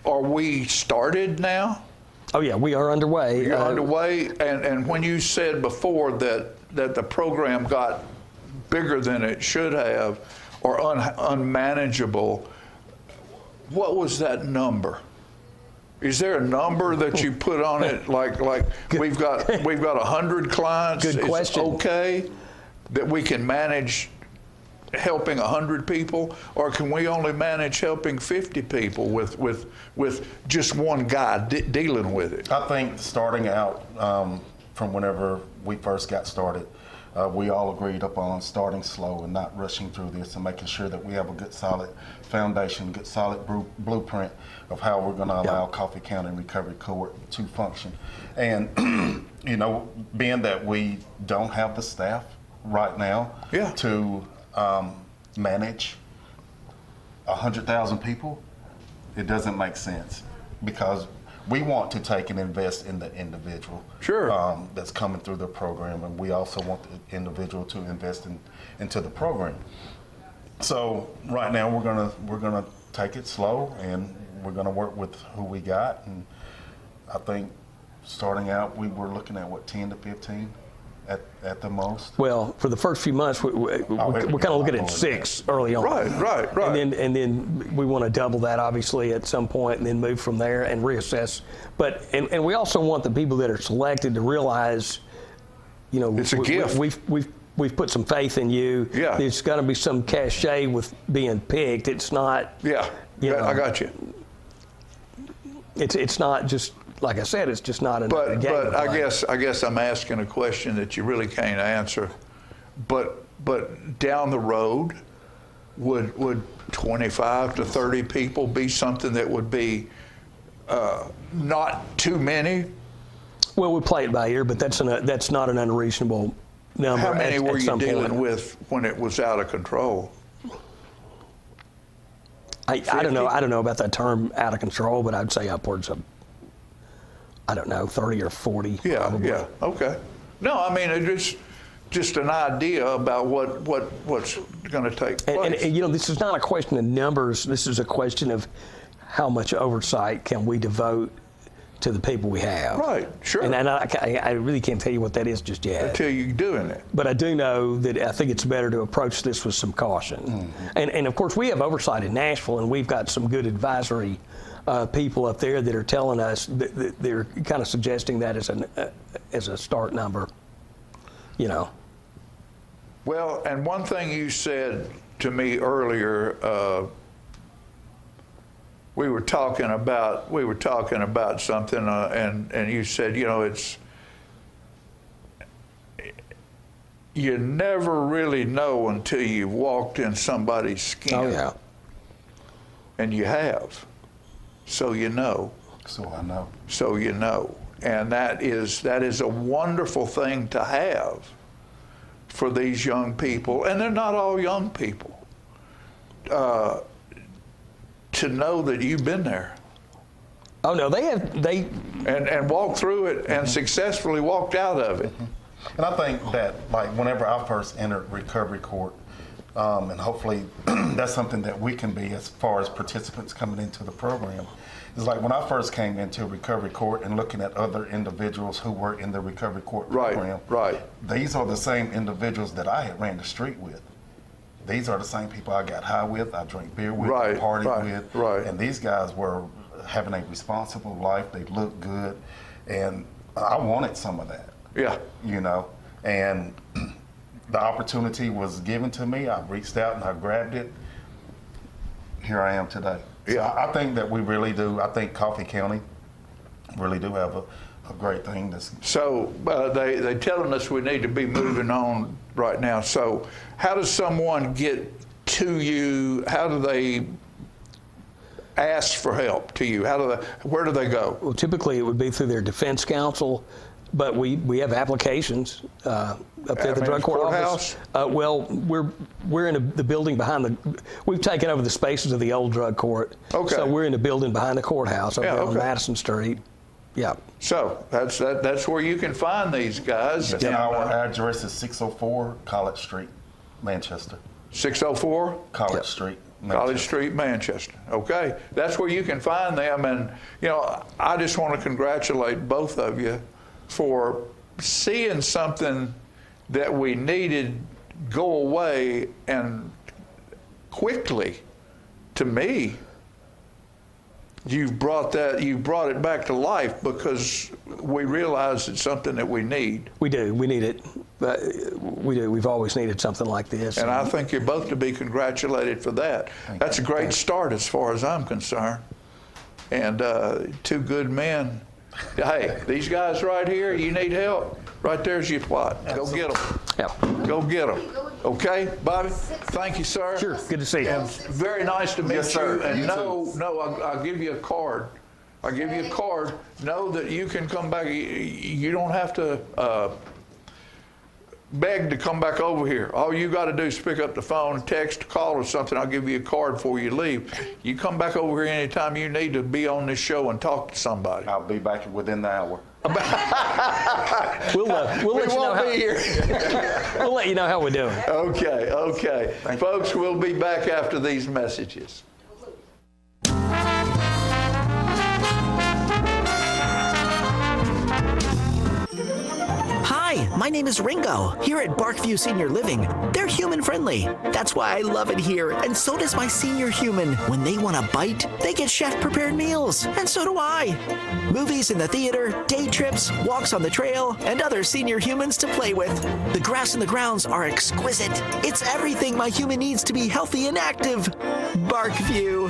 are we started now? Oh yeah, we are underway. You're underway, and when you said before that the program got bigger than it should have, or unmanageable, what was that number? Is there a number that you put on it? Like we've got 100 clients. Good question. It's okay that we can manage helping 100 people, or can we only manage helping 50 people with just one guy dealing with it? I think starting out from whenever we first got started, we all agreed upon starting slow and not rushing through this, and making sure that we have a good solid foundation, good solid blueprint of how we're going to allow Coffee County Recovery Court to function. And being that we don't have the staff right now to manage 100,000 people, it doesn't make sense, because we want to take and invest in the individual that's coming through the program, and we also want the individual to invest into the program. So right now we're gonna take it slow, and we're gonna work with who we got, and I think starting out we were looking at 10 to 15 at the most. Well, for the first few months, we're kind of looking at 6 early on. Right. And then we want to double that, obviously, at some point, and then move from there and reassess. But and we also want the people that are selected to realize, it's a gift. We've put some faith in you. Yeah. There's got to be some cachet with being picked. It's not. Yeah. I got you. It's not just. Like I said, it's just not another game. But I guess I'm asking a question that you really can't answer. But down the road, would 25 to 30 people be something that would be not too many? Well, we play it by ear, but that's not an unreasonable number. How many were you dealing point. with when it was out of control? I don't know. I don't know about that term, out of control, but I'd say upwards of, 30 or 40. Yeah, probably. yeah, okay. No, I mean, it's just an idea about what's going to take place. And this is not a question of numbers. This is a question of how much oversight can we devote to the people we have. Right, sure. And I really can't tell you what that is just yet. Until you're doing it. But I do know that I think it's better to approach this with some caution. Mm-hmm. And of course, we have oversight in Nashville, and we've got some good advisory people up there that are telling us that they're kind of suggesting that as a start number. you know. Well, and one thing you said to me earlier, we were talking about something, and you said, you know, you never really know until you've walked in somebody's skin. Oh yeah. And you have, so you know. So I know. So you know, and that is a wonderful thing to have for these young people, and they're not all young people. To know that you've been there. Oh no, they and walked through it and successfully walked out of it. And I think that, like, whenever I first entered recovery court, and hopefully that's something that we can be as far as participants coming into the program, is like when I first came into recovery court and looking at other individuals who were in the recovery court program. Right. These are the same individuals that I had ran the street with. These are the same people I got high with, I drank beer with, partied with. Right. And these guys were having a responsible life. They looked good. And I wanted some of that. Yeah. You know, and the opportunity was given to me. I reached out and I grabbed it. Here I am today. So yeah. I think that we really do. I think Coffee County really do have a great thing. So they telling us we need to be moving on right now. So how does someone get to you? How do they ask for help to you? Where do they go? Well, typically it would be through their defense counsel, but we have applications up there at the drug court office. Well, we're in the building behind we've taken over the spaces of the old drug court. Okay. So we're in the building behind the courthouse over on Madison Street. Yeah. So that's where you can find these guys. Yes. And our address is 604 College Street, Manchester. 604 College Street, Manchester. College Street, Manchester. Okay, that's where you can find them. And you know, I just want to congratulate both of you for seeing something that we needed go away, and quickly. To me, you brought it back to life, because we realize it's something that we need. We do. We need it. We do. We've always needed something like this. And I think you're both to be congratulated for that. That's a great start as far as I'm concerned. And two good men. Hey, these guys right here, you need help? Right there's your plot. Go get them. Yeah. Go get them. Okay, Bobby? Thank you, sir. Sure. Good to see you. And very nice to meet Yes, sir. you. And You I'll give you a card. I'll give you a card. Know that you can come back. You don't have to beg to come back over here. All you got to do is pick up the phone, text, call, or something. I'll give you a card before you leave. You come back over here anytime you need to be on this show and talk to somebody. I'll be back within the hour. We'll let you know here. We'll let you know how we're doing. Okay. Folks, we'll be back after these messages. Hi, my name is Ringo, here at Barkview Senior Living. They're human friendly. That's why I love it here, and so does my senior human. When they want a bite, they get chef-prepared meals, and so do I. Movies in the theater, day trips, walks on the trail, and other senior humans to play with. The grass and the grounds are exquisite. It's everything my human needs to be healthy and active. Barkview.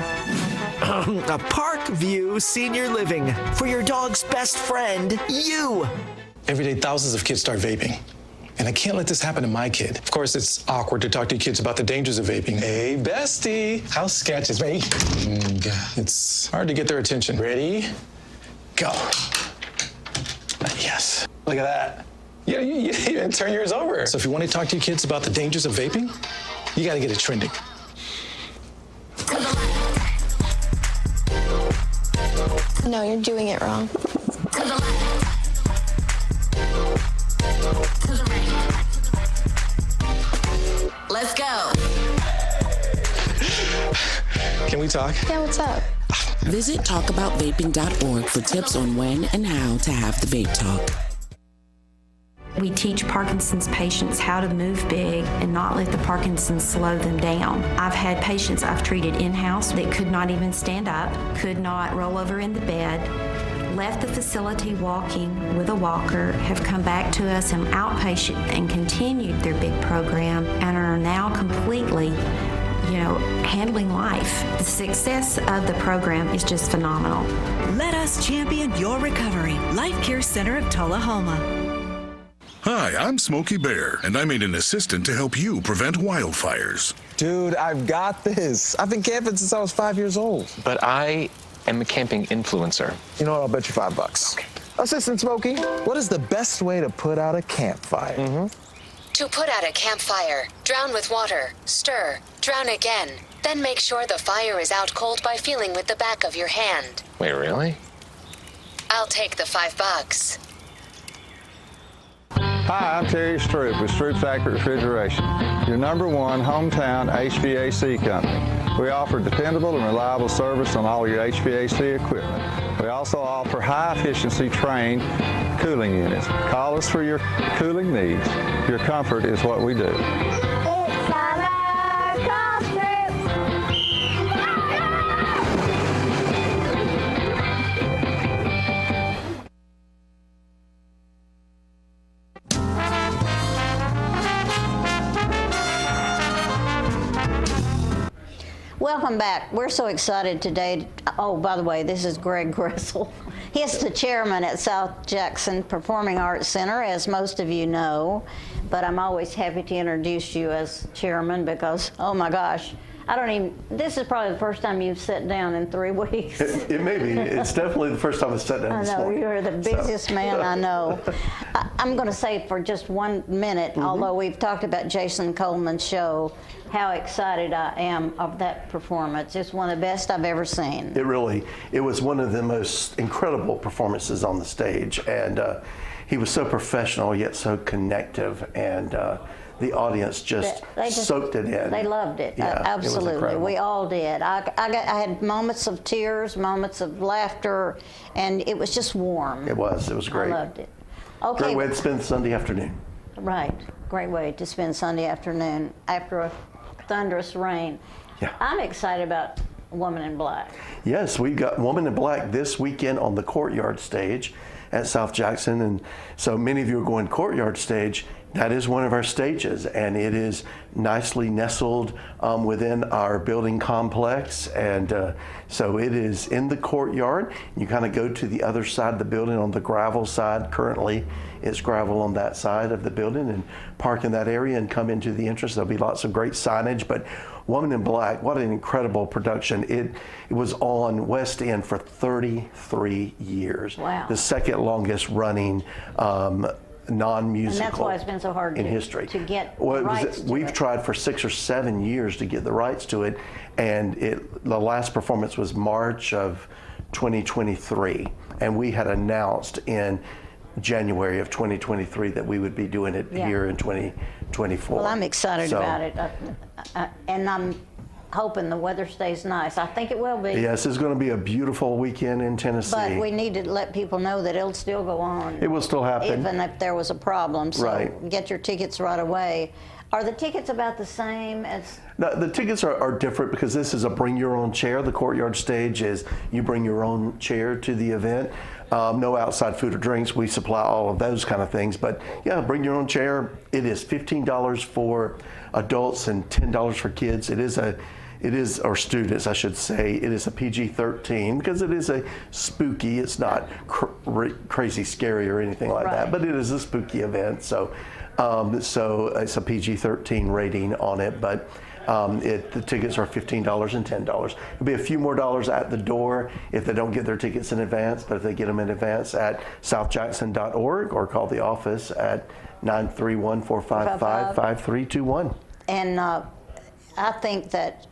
A Parkview Senior Living. For your dog's best friend, you. Every day, thousands of kids start vaping. And I can't let this happen to my kid. Of course, it's awkward to talk to kids about the dangers of vaping. Hey, bestie, how sketch is me? It's hard to get their attention. Ready? Go. Yes. Look at that. Yeah, you turn yours over. So if you want to talk to your kids about the dangers of vaping, you got to get it trending. No, you're doing it wrong. Let's go. Can we talk? Yeah, what's up? Visit talkaboutvaping.org for tips on when and how to have the vape talk. We teach Parkinson's patients how to move big and not let the Parkinson's slow them down. I've had patients I've treated in-house that could not even stand up, could not roll over in the bed, left the facility walking with a walker have come back to us in outpatient and continued their big program and are now completely, handling life. The success of the program is just phenomenal. Let us champion your recovery. Life Care Center of Tullahoma. Hi, I'm Smokey Bear, and I made an assistant to help you prevent wildfires. Dude, I've got this. I've been camping since I was 5 years old. But I am a camping influencer. You know what? I'll bet you $5. Okay. Assistant Smokey, what is the best way to put out a campfire? To put out a campfire, drown with water, stir, drown again. Then make sure the fire is out cold by feeling with the back of your hand. Wait, really? I'll take the $5. Hi, I'm Terry Stroop with Stroop's Accurate Refrigeration, your #1 hometown HVAC company. We offer dependable and reliable service on all your HVAC equipment. We also offer high-efficiency trained cooling units. Call us for your cooling needs. Your comfort is what we do. Welcome back. We're so excited today. Oh, by the way, this is Greg Gressel. He's the chairman at South Jackson Performing Arts Center, as most of you know. But I'm always happy to introduce you as chairman because, oh my gosh, this is probably the first time you've sat down in 3 weeks. It may be. It's definitely the first time I've sat down this morning. You're the busiest man I know. I'm going to say for just 1 minute, although we've talked about Jason Coleman's show, how excited I am of that performance. It's one of the best I've ever seen. It was one of the most incredible performances on the stage, and he was so professional yet so connective, and the audience just soaked it in. They loved it. Yeah, absolutely. It was we all did. I had moments of tears, moments of laughter, and it was just warm. It was great. I loved it. Okay. Great way to spend Sunday afternoon. Right. Great way to spend Sunday afternoon after a thunderous rain. Yeah. I'm excited about Woman in Black. Yes, we've got Woman in Black this weekend on the Courtyard stage at South Jackson, and so many of you are going Courtyard stage. That is one of our stages, and it is nicely nestled within our building complex, and so it is in the courtyard. You kind of go to the other side of the building on the gravel side. Currently, it's gravel on that side of the building, and park in that area and come into the entrance. There'll be lots of great signage, but Woman in Black, what an incredible production. It was on West End for 33 years. Wow. The second longest running non-musical. And that's why it's been so hard in history to get rights to We've it. tried for 6 or 7 years to get the rights to it, and the last performance was March of 2023, and we had announced in January of 2023 that we would be doing it here in 2024. Well, I'm excited about it, and I'm hoping the weather stays nice. I think it will be. Yes, it's going to be a beautiful weekend in Tennessee. But we need to let people know that it'll still go on. It will still happen. Even if there was a problem. So right. Get your tickets right away. Are the tickets about the same as? No, the tickets are different because this is a bring your own chair. The Courtyard stage is you bring your own chair to the event. No outside food or drinks. We supply all of those kind of things. But yeah, bring your own chair. It is $15 for adults and $10 for kids. Or students, I should say. It is a PG-13 because it is a spooky. It's not crazy scary or anything like that, but it is a spooky event. So it's a PG-13 rating on it, but the tickets are $15 and $10. There'll be a few more dollars at the door if they don't get their tickets in advance, but if they get them in advance at southjackson.org or call the office at 931-455-5321. And I think that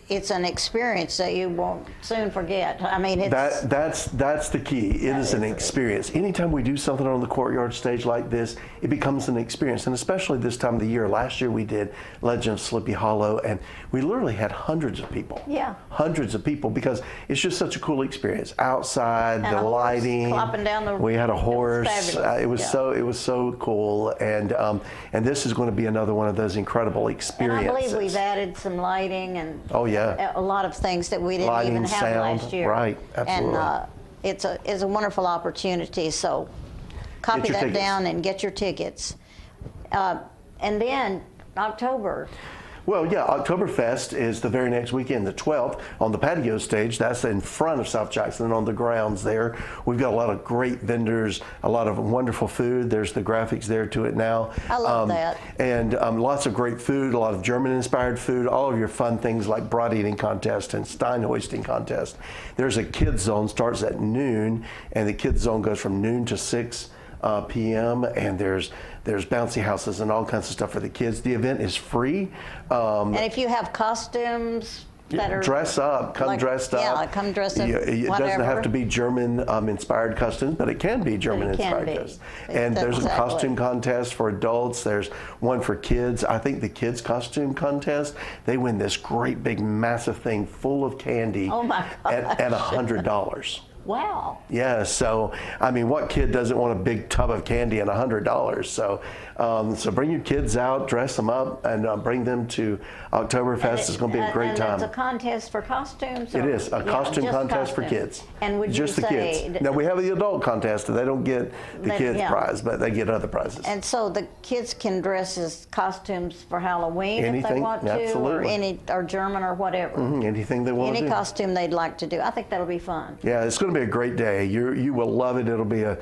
it's an experience that you won't soon forget. I mean, it's... That's the key. It is an experience. Anytime we do something on the Courtyard stage like this, it becomes an experience, and especially this time of the year. Last year we did Legend of Sleepy Hollow, and we literally had hundreds of people. Yeah. Hundreds of people, because it's just such a cool experience. Outside, and the lighting. Clopping down the... We had a horse. It was so cool, and this is going to be another one of those incredible experiences. And I believe we've added some lighting and a lot of things that we didn't lighting, even have sound, last year. Right, absolutely. it's a wonderful opportunity. So copy Get your that tickets. down and get your tickets. And then October. Well, yeah, Oktoberfest is the very next weekend, the 12th, on the patio stage. That's in front of South Jackson on the grounds there. We've got a lot of great vendors, a lot of wonderful food. There's the graphics there to it now. I love that. And lots of great food, a lot of German-inspired food, all of your fun things like brat eating contest and Stein hoisting contest. There's a kids zone, starts at noon, and the kids zone goes from noon to 6 p.m. and there's bouncy houses and all kinds of stuff for the kids. The event is free. And if you have costumes that are dress up, come dressed up. Yeah, come dressed up. It doesn't have to be German inspired costumes, but it can be German inspired costumes. And there's a costume contest for adults. There's one for kids. I think the kids costume contest, they win this great big massive thing full of candy at $100. Wow. Yeah, so I mean, what kid doesn't want a big tub of candy and $100? So, so bring your kids out, dress them up, and bring them to Oktoberfest. It's going to be a great time. And it's a contest for costumes. It is a costume contest for kids. And would just you the say kids? Now we have the adult contest. They don't get the kids prize, but they get other prizes. And so the kids can dress as costumes for Halloween if they want to, absolutely. or German or whatever. Anything they want to do. Any costume they'd like to do. I think that'll be fun. Yeah, it's going to be a great day. You will love it. It'll be a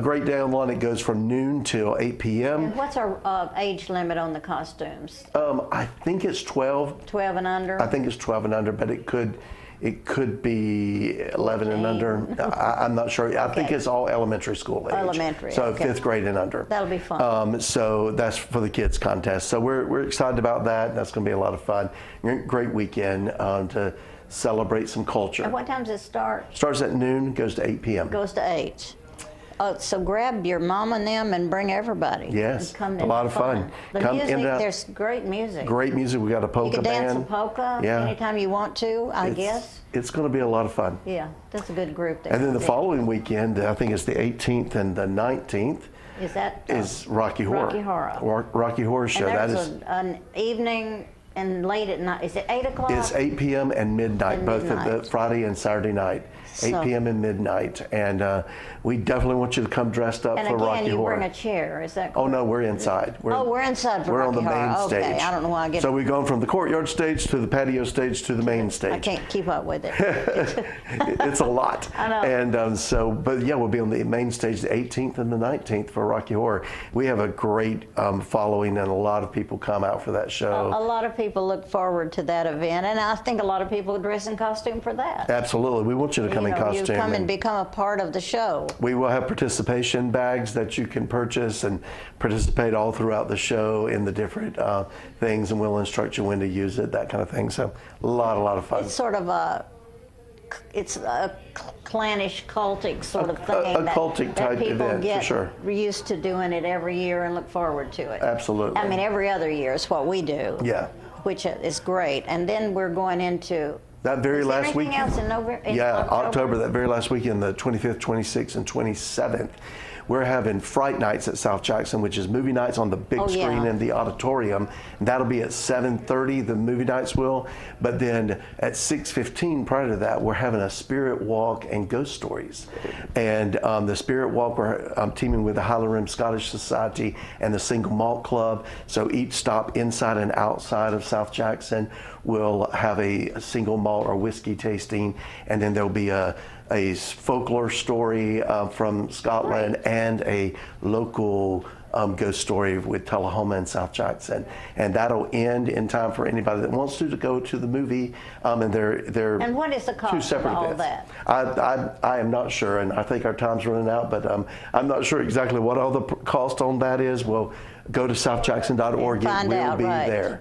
great day online. It goes from noon till 8 p.m. And what's our age limit on the costumes? I think it's 12. 12 and under? I think it's 12 and under, but it could be 11 and under. I'm not sure. I think it's all elementary school age. Elementary. So 5th grade and under. That'll be fun. So that's for the kids contest. So we're excited about that. That's going to be a lot of fun. Great weekend to celebrate some culture. And what time does it start? Starts at noon, goes to 8 p.m. Goes to 8. So grab your mom and them and bring everybody. Yes, and come a lot of fun. The music, there's great music. Great music. We got a polka band. You can dance a polka anytime you want to, I guess. It's going to be a lot of fun. Yeah, that's a good group there. And then the following weekend, I think it's the 18th and the 19th. Is that? Is Rocky Horror. Rocky Horror. Rocky Horror Show. And that there's is an evening and late at night. Is it 8 o'clock? It's 8 p.m. and midnight, both the Friday and Saturday night. 8 p.m. and midnight, and we definitely want you to come dressed up for Rocky Horror. And again, you bring a chair, is that correct? Oh no, we're inside. We're inside for We're Rocky on the main Horror. stage. Okay, I don't know why I get. So we've gone from the courtyard stage to the patio stage to the main stage. I can't keep up with it. It's a lot. I know. And but yeah, we'll be on the main stage the 18th and the 19th for Rocky Horror. We have a great following, and a lot of people come out for that show. A lot of people look forward to that event, and I think a lot of people dress in costume for that. Absolutely, we want you to come in costume. You come and become a part of the show. We will have participation bags that you can purchase and participate all throughout the show in the different things, and we'll instruct you when to use it, that kind of thing. So a lot of fun. It's sort of a clannish, cultic sort of thing. A cultic type event, for sure. We're used to doing it every year and look forward to it. Absolutely. I mean, every other year is what we do. Yeah. Which is great. And then we're going into that very last week. Anything else in November? October, that very last weekend, the 25th, 26th, and 27th. We're having Fright Nights at South Jackson, which is movie nights on the big screen in the auditorium. And that'll be at 7:30, the movie nights will. But then at 6:15 prior to that, we're having a spirit walk and ghost stories. And the spirit walk, we're teaming with the Highland Rim Scottish Society and the Single Malt Club. So each stop inside and outside of South Jackson will have a single malt or whiskey tasting. And then there'll be a folklore story from Scotland and a local ghost story with Tullahoma and South Jackson, and that'll end in time for anybody that wants to go to the movie. And they're and what is the cost two separate of all events. that? I am not sure, and I think our time's running out, but I'm not sure exactly what all the cost on that is. Well, go to southjackson.org. It will be there.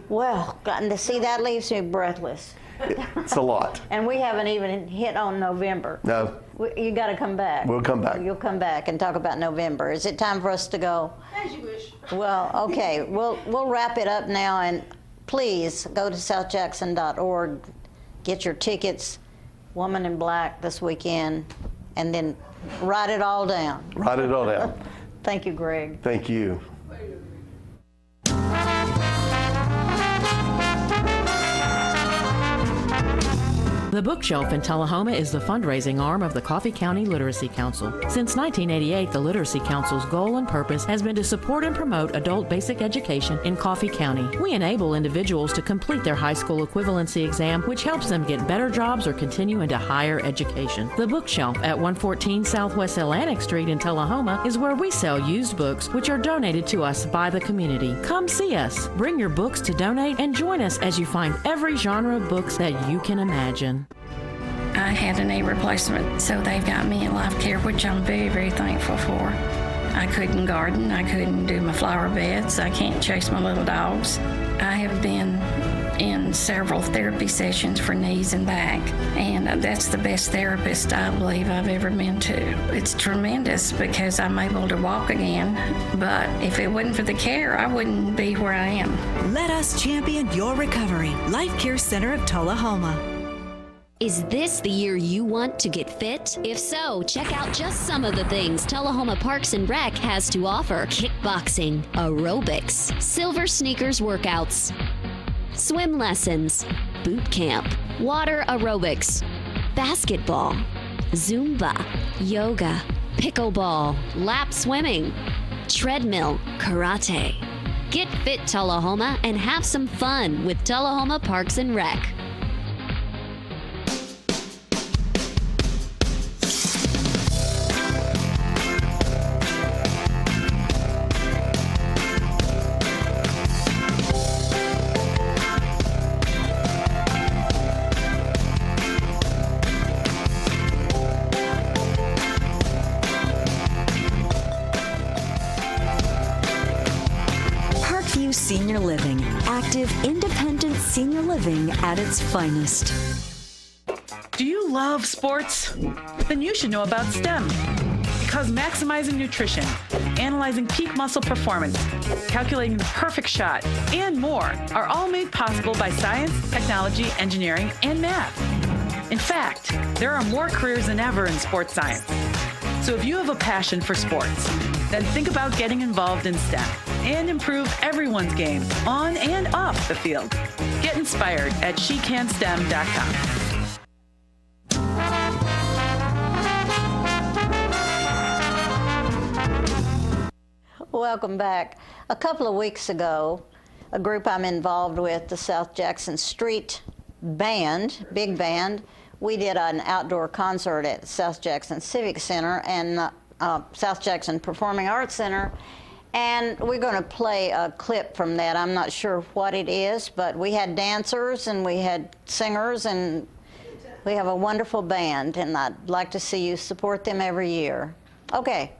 Well, to see, that leaves me breathless. It's a lot. And we haven't even hit on November. No. You got to come back. We'll come back. You'll come back and talk about November. Is it time for us to go? As you wish. Well, okay. We'll wrap it up now, and please go to southjackson.org, get your tickets, Woman in Black this weekend, and then write it all down. Write it all down. Thank you, Greg. Thank you. The Bookshelf in Tullahoma is the fundraising arm of the Coffee County Literacy Council. Since 1988, the Literacy Council's goal and purpose has been to support and promote adult basic education in Coffee County. We enable individuals to complete their high school equivalency exam, which helps them get better jobs or continue into higher education. The Bookshelf at 114 Southwest Atlantic Street in Tullahoma is where we sell used books, which are donated to us by the community. Come see us, bring your books to donate, and join us as you find every genre of books that you can imagine. I had a knee replacement, so they've got me in life care, which I'm very, very thankful for. I couldn't garden, I couldn't do my flower beds, I can't chase my little dogs. I have been in several therapy sessions for knees and back, and that's the best therapist I believe I've ever been to. It's tremendous because I'm able to walk again, but if it wasn't for the care, I wouldn't be where I am. Let us champion your recovery. Life Care Center of Tullahoma. Is this the year you want to get fit? If so, check out just some of the things Tullahoma Parks and Rec has to offer. Kickboxing, aerobics, silver sneakers workouts, swim lessons, boot camp, water aerobics, basketball, Zumba, yoga, pickleball, lap swimming, treadmill, karate. Get fit, Tullahoma, and have some fun with Tullahoma Parks and Rec. Senior Living. Active, independent senior living at its finest. Do you love sports? Then you should know about STEM. Because maximizing nutrition, analyzing peak muscle performance, calculating the perfect shot, and more are all made possible by science, technology, engineering, and math. In fact, there are more careers than ever in sports science. So if you have a passion for sports, then think about getting involved in STEM and improve everyone's game on and off the field. Get inspired at SheCanSTEM.com. Welcome back. A couple of weeks ago, a group I'm involved with, the South Jackson Street Band, big band, we did an outdoor concert at South Jackson Civic Center and South Jackson Performing Arts Center, and we're going to play a clip from that. I'm not sure what it is, but we had dancers and we had singers, and we have a wonderful band, and I'd like to see you support them every year. Okay.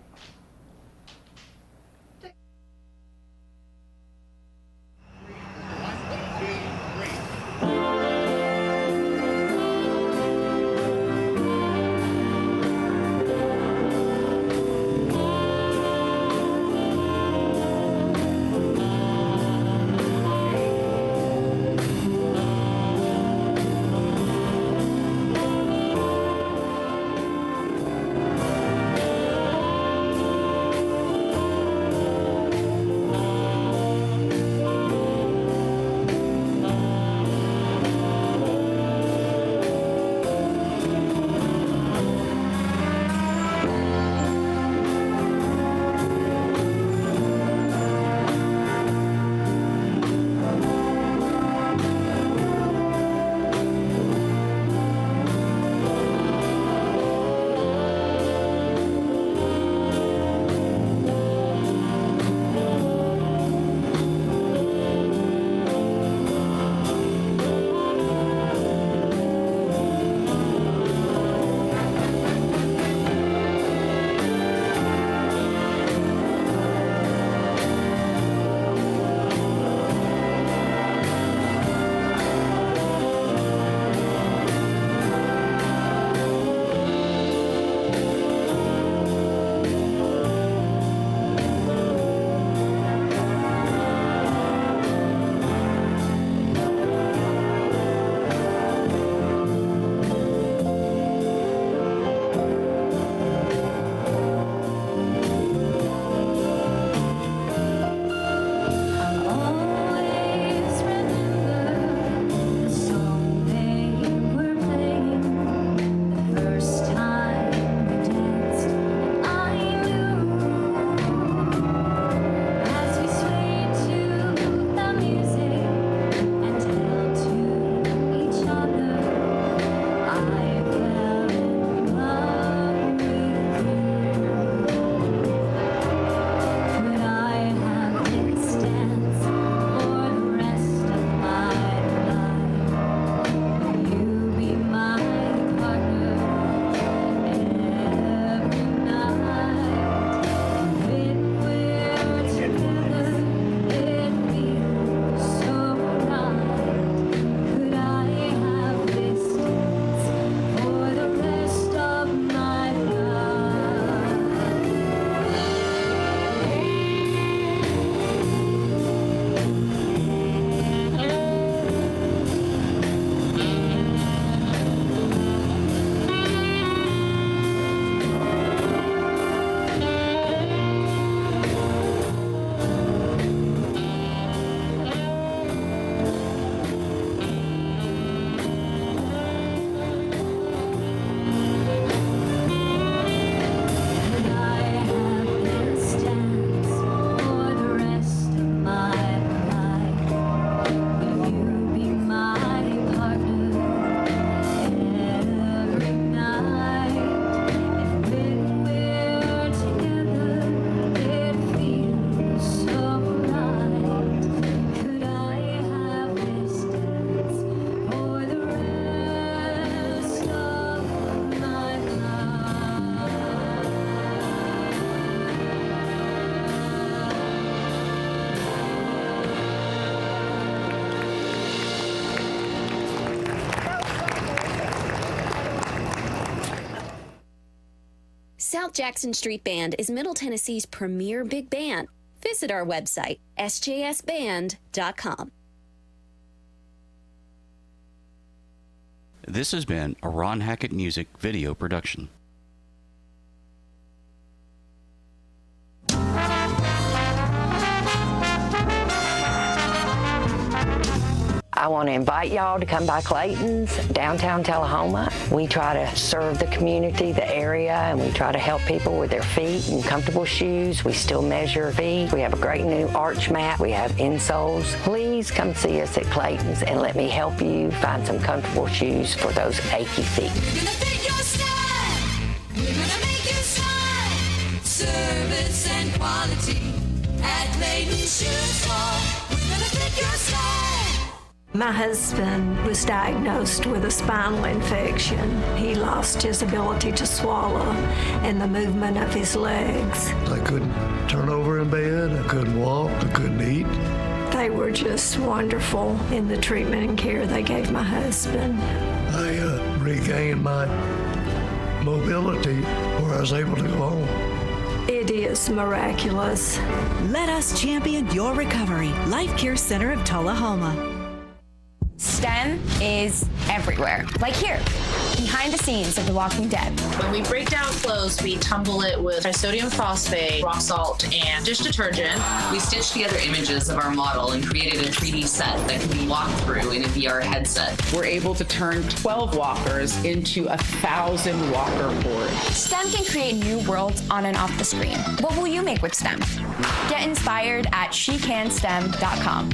South Jackson Street Band is Middle Tennessee's premier big band. Visit our website, sjsband.com. This has been a Ron Hackett Music video production. I want to invite y'all to come by Clayton's, downtown Tullahoma. We try to serve the community, the area, and we try to help people with their feet and comfortable shoes. We still measure feet. We have a great new arch mat. We have insoles. Please come see us at Clayton's and let me help you find some comfortable shoes for those achy feet. Service and quality at Clayton's Shoe Store. We're gonna fit your style. My husband was diagnosed with a spinal infection. He lost his ability to swallow and the movement of his legs. I couldn't turn over in bed, I couldn't walk, I couldn't eat. They were just wonderful in the treatment and care they gave my husband. I regained my mobility where I was able to go home. It is miraculous. Let us champion your recovery. Life Care Center of Tullahoma. STEM is everywhere. Like here, behind the scenes of The Walking Dead. When we break down clothes, we tumble it with trisodium phosphate, rock salt, and dish detergent. We stitched together images of our model and created a 3D set that can be walked through in a VR headset. We're able to turn 12 walkers into 1,000 walker boards. STEM can create new worlds on and off the screen. What will you make with STEM? Get inspired at SheCanSTEM.com.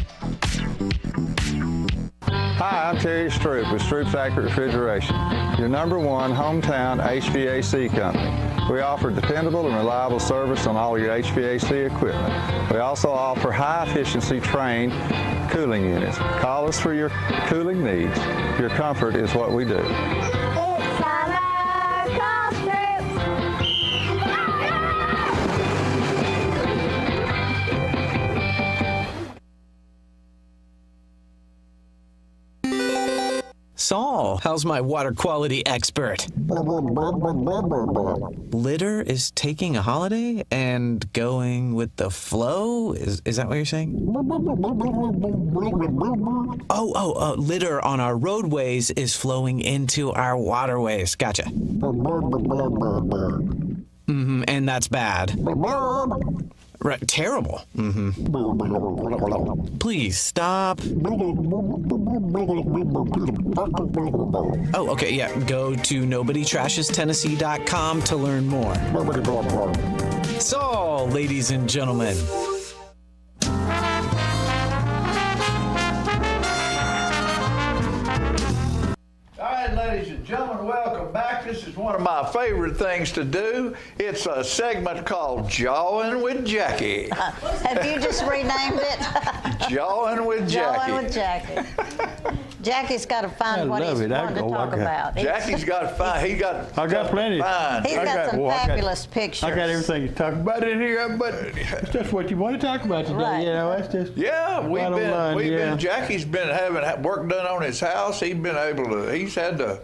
Hi, I'm Terry Stroop with Stroop's Accurate Refrigeration, your #1 hometown HVAC company. We offer dependable and reliable service on all your HVAC equipment. We also offer high-efficiency trained cooling units. Call us for your cooling needs. Your comfort is what we do. Saul, how's my water quality expert? Litter is taking a holiday and going with the flow? Is that what you're saying? Litter on our roadways is flowing into our waterways. Gotcha. And that's bad. Right, terrible. Please stop. Oh, okay, yeah. Go to NobodyTrashesTennessee.com to learn more. So, ladies and gentlemen. Ladies and gentlemen, welcome back. This is one of my favorite things to do. It's a segment called Jawing with Jackie. Have you just renamed it? Jawing with Jackie. Jawing with Jackie. Jackie's got to find what he's wanting to talk about. Jackie's got to find. I got plenty. He's got some fabulous pictures. I got everything to talk about in here, but it's just what you want to talk about today. Right. You know, that's just Jackie's been having work done on his house. He's had to.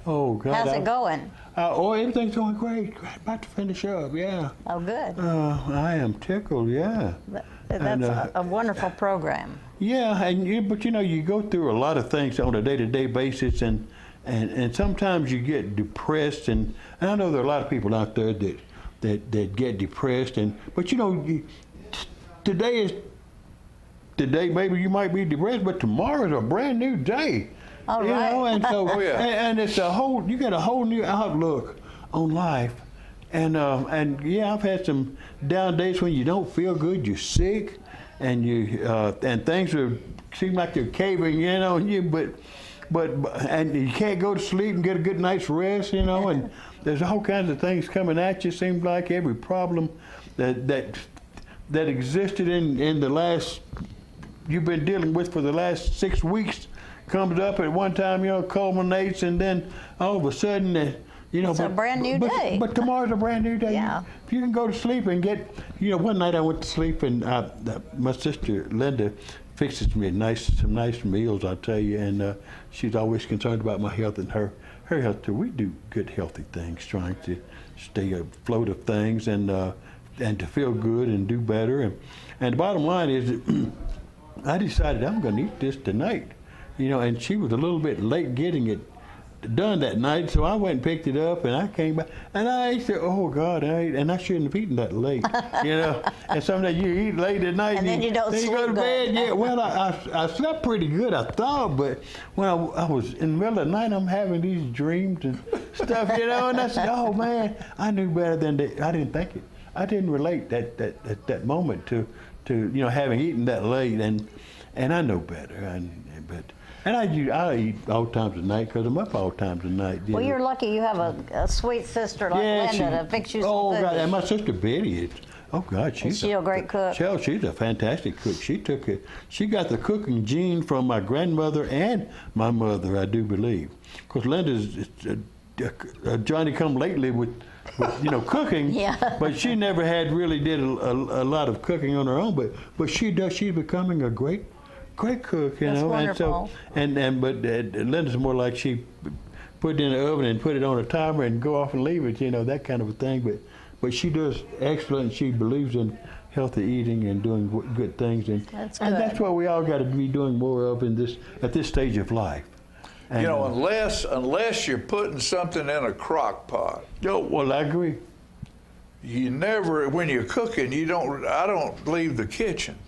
Oh God! How's it going? Everything's going great. About to finish up. Yeah. Oh, good. I am tickled. Yeah. That's a wonderful program. Yeah, but you go through a lot of things on a day-to-day basis, and sometimes you get depressed, and I know there are a lot of people out there that get depressed, but today maybe you might be depressed, but tomorrow is a brand new day. All right. And so and it's you get a whole new outlook on life, and I've had some down days when you don't feel good, you're sick, and and things seem like they're caving in on you, but you can't go to sleep and get a good night's rest, and there's all kinds of things coming at you. Seems like every problem that existed in the last you've been dealing with for the last 6 weeks comes up at one time, culminates, and then all of a sudden, it's a brand new day. But tomorrow's a brand new day. Yeah. If you can go to sleep and get, one night I went to sleep and my sister Linda fixes me some nice meals, I'll tell you, and she's always concerned about my health and her health too. We do good, healthy things, trying to stay afloat of things and to feel good and do better. And the bottom line is, I decided I'm going to eat this tonight, and she was a little bit late getting it done that night, so I went and picked it up, and I came back, and I said, oh God, I shouldn't have eaten that late, and sometimes you eat late at night, and then you don't sleep you go to bed. good. Yeah, well, I slept pretty good, I thought, but when I was in the middle of the night, I'm having these dreams and stuff, and I said, oh man, I knew better than that. I didn't think it. I didn't relate that moment to having eaten that late, and I know better, And I eat all times of night because I'm up all times of night. Well, you're lucky you have a sweet sister like Linda to fix you some food. God, and my sister Betty, she's a great cook. She's a fantastic cook. She got the cooking gene from my grandmother and my mother, I do believe. Because Linda's Johnny come lately with cooking, but she never really did a lot of cooking on her own. But she does. She's becoming a great cook, That's wonderful. But Linda's more like she put it in the oven and put it on a timer and go off and leave it, that kind of a thing. But she does excellent. She believes in healthy eating and doing good things, and that's what we all got to be doing more of at this stage of life. And, unless you're putting something in a crock pot. Well, I agree. You never, when you're cooking, I don't leave the kitchen.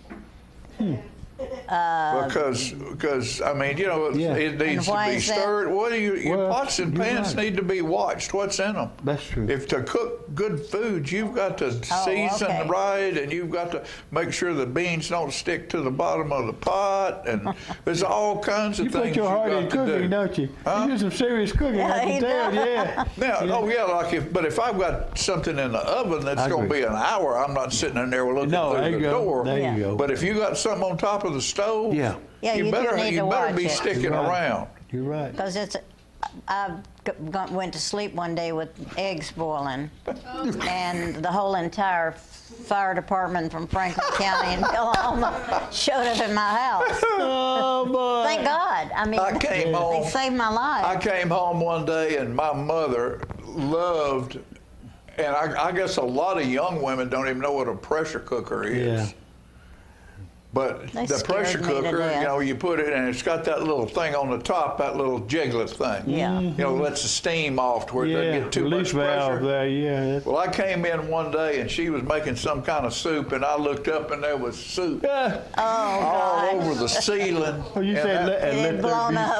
Because I mean, it needs to be stirred. Your pots and pans need to be watched. What's in them? That's true. If to cook good food, you've got to season right, and you've got to make sure the beans don't stick to the bottom of the pot, and there's all kinds of things. You put your heart in cooking, don't you? Huh? You do some serious cooking, I can tell. Yeah. Now, but if I've got something in the oven that's going to be an hour, I'm not sitting in there looking through the door. There you go. But if you got something on top of the stove, you better be sticking around. You're right. Because I went to sleep one day with eggs boiling, and the whole entire fire department from Franklin County and Tullahoma showed up in my house. Oh boy! Thank God. I mean, they saved my life. I came home one day, and my mother loved, and I guess a lot of young women don't even know what a pressure cooker is. Yeah. But the pressure cooker, you put it, and it's got that little thing on the top, that little jiggler thing. Yeah. Lets the steam off to where it doesn't get too much pressure. There, Well, I came in one day, and she was making some kind of soup, and I looked up, and there was soup all over the ceiling. Oh, you said let there be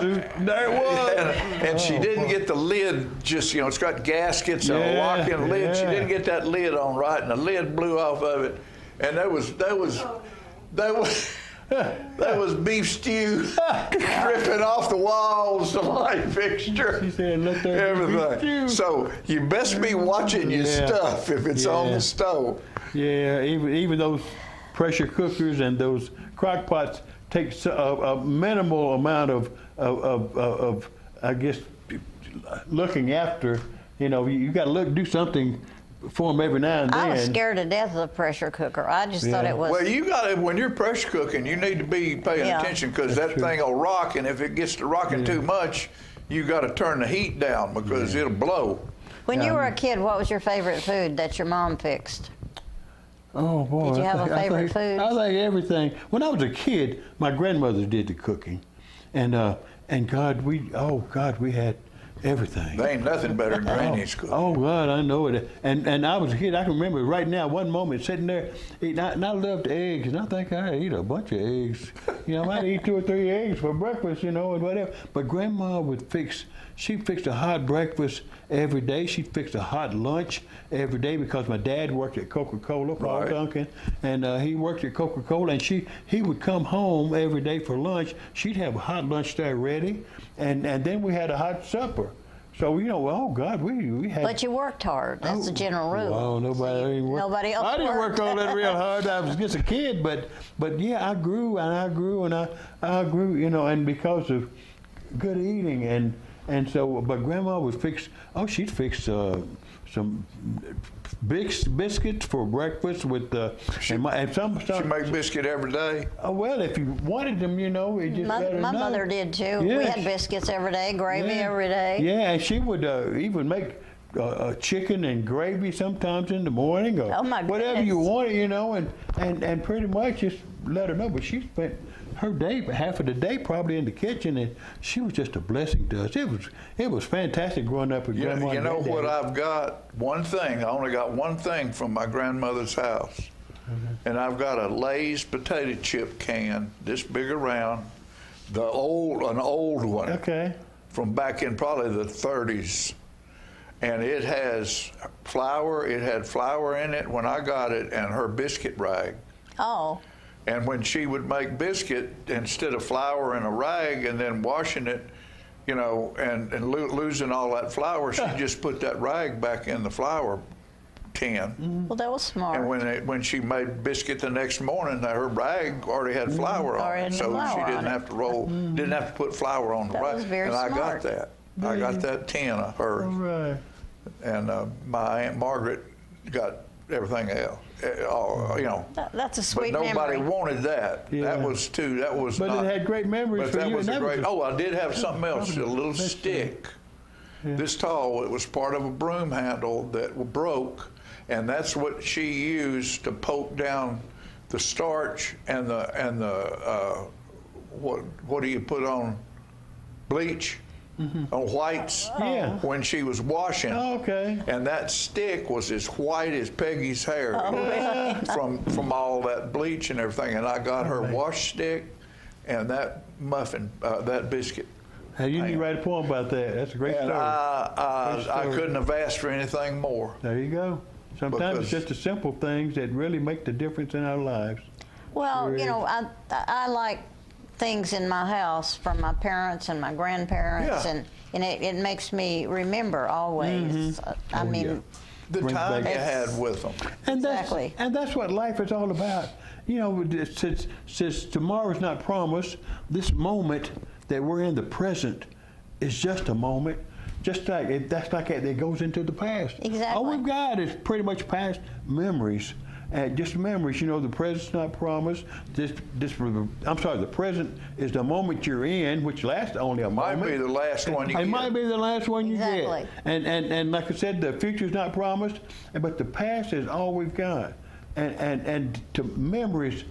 soup? There was. And she didn't get the lid just, it's got gaskets and a lock-in lid. She didn't get that lid on right, and the lid blew off of it. And there was beef stew dripping off the walls, the light fixture, she said, let there everything. So you best be watching your stuff if it's on the stove. Yeah, even those pressure cookers and those crock pots take a minimal amount of I guess looking after. You got to do something for them every now and then. I was scared to death of the pressure cooker. I just thought it was. Well, you got to, when you're pressure cooking, you need to be paying attention, because that thing will rock, and if it gets to rocking too much, you got to turn the heat down because it'll blow. When you were a kid, what was your favorite food that your mom fixed? Oh boy! Did you have a favorite food? I think everything. When I was a kid, my grandmother did the cooking, and God, we had everything. There ain't nothing better than Granny's cooking. Oh God, I know it. And I was a kid. I can remember right now, one moment sitting there eating. And I loved eggs, and I think I eat a bunch of eggs. I might eat 2 or 3 eggs for breakfast, and whatever. But Grandma would fix. She fixed a hot breakfast every day. She fixed a hot lunch every day, because my dad worked at Coca-Cola, Paul Duncan, and he worked at Coca-Cola, and he would come home every day for lunch. She'd have a hot lunch there ready, and then we had a hot supper. So, oh God, we had. But you worked hard. That's the general rule. Oh, nobody else I didn't work all that real hard. I was just a kid, but yeah, I grew and I grew and I grew, and because of good eating and so, but Grandma would fix. Oh, she'd fix some biscuits for breakfast with and some stuff. She make biscuit every day. Oh well, if you wanted them, it just my mother did too. Yeah. We had biscuits every day, gravy every day. Yeah, and she would even make chicken and gravy sometimes in the morning, or Oh, my whatever you goodness. wanted, you know, and pretty much just let her know. But she spent her day, half of the day probably in the kitchen, and she was just a blessing to us. It was fantastic growing up with Grandma. You and know Granddaddy. what I've got? One thing. I only got one thing from my grandmother's house. And I've got a Lay's potato chip can, this big around, an old one. Okay. From back in probably the 30s. And it has flour. It had flour in it when I got it, and her biscuit rag. Oh. And when she would make biscuit, instead of flour in a rag and then washing it, you know, and losing all that flour, she just put that rag back in the flour tin. Well, that was smart. And when she made biscuit the next morning, her rag already had flour on Already it, had so flour she on didn't it. have to roll, didn't have to put flour on the That rag. was very and I got smart. that. I got that tin of hers. All right. And my Aunt Margaret got everything else. You know. That's a sweet But nobody memory. wanted that. Yeah. That was too. That was. But not, it had great memories But for that you. was and a that great. was Oh, I did have something else. A probably little the best stick, this tall. It was part of a broom handle that broke, and that's what she used to poke down the starch and the what do you put on bleach? On whites Yeah. when she was washing. Oh, okay. And that stick was as white as Peggy's hair from all that bleach and everything. And I got her wash stick and that muffin, that biscuit. Hey, you need to write a poem about that. That's a great And story. I couldn't have asked for anything more. There you go. Sometimes it's Because- just the simple things that really make the difference in our lives. Well, Sure you know, I like things in my house from my parents and my grandparents, Yeah. and it makes me remember always. I mean, The Brings time back- you had with them. And Exactly. that's what life is all about. You know, since tomorrow's not promised, this moment that we're in, the present, is just a moment. Just like it goes into the past. Exactly. All we've got is pretty much past memories. Just memories. You know, the present's not promised. The present is the moment you're in, which lasts only a moment. Might be the last one you It get. might be the last one you Exactly. get. And like I said, the future's not promised, but the past is all we've got. And to memories,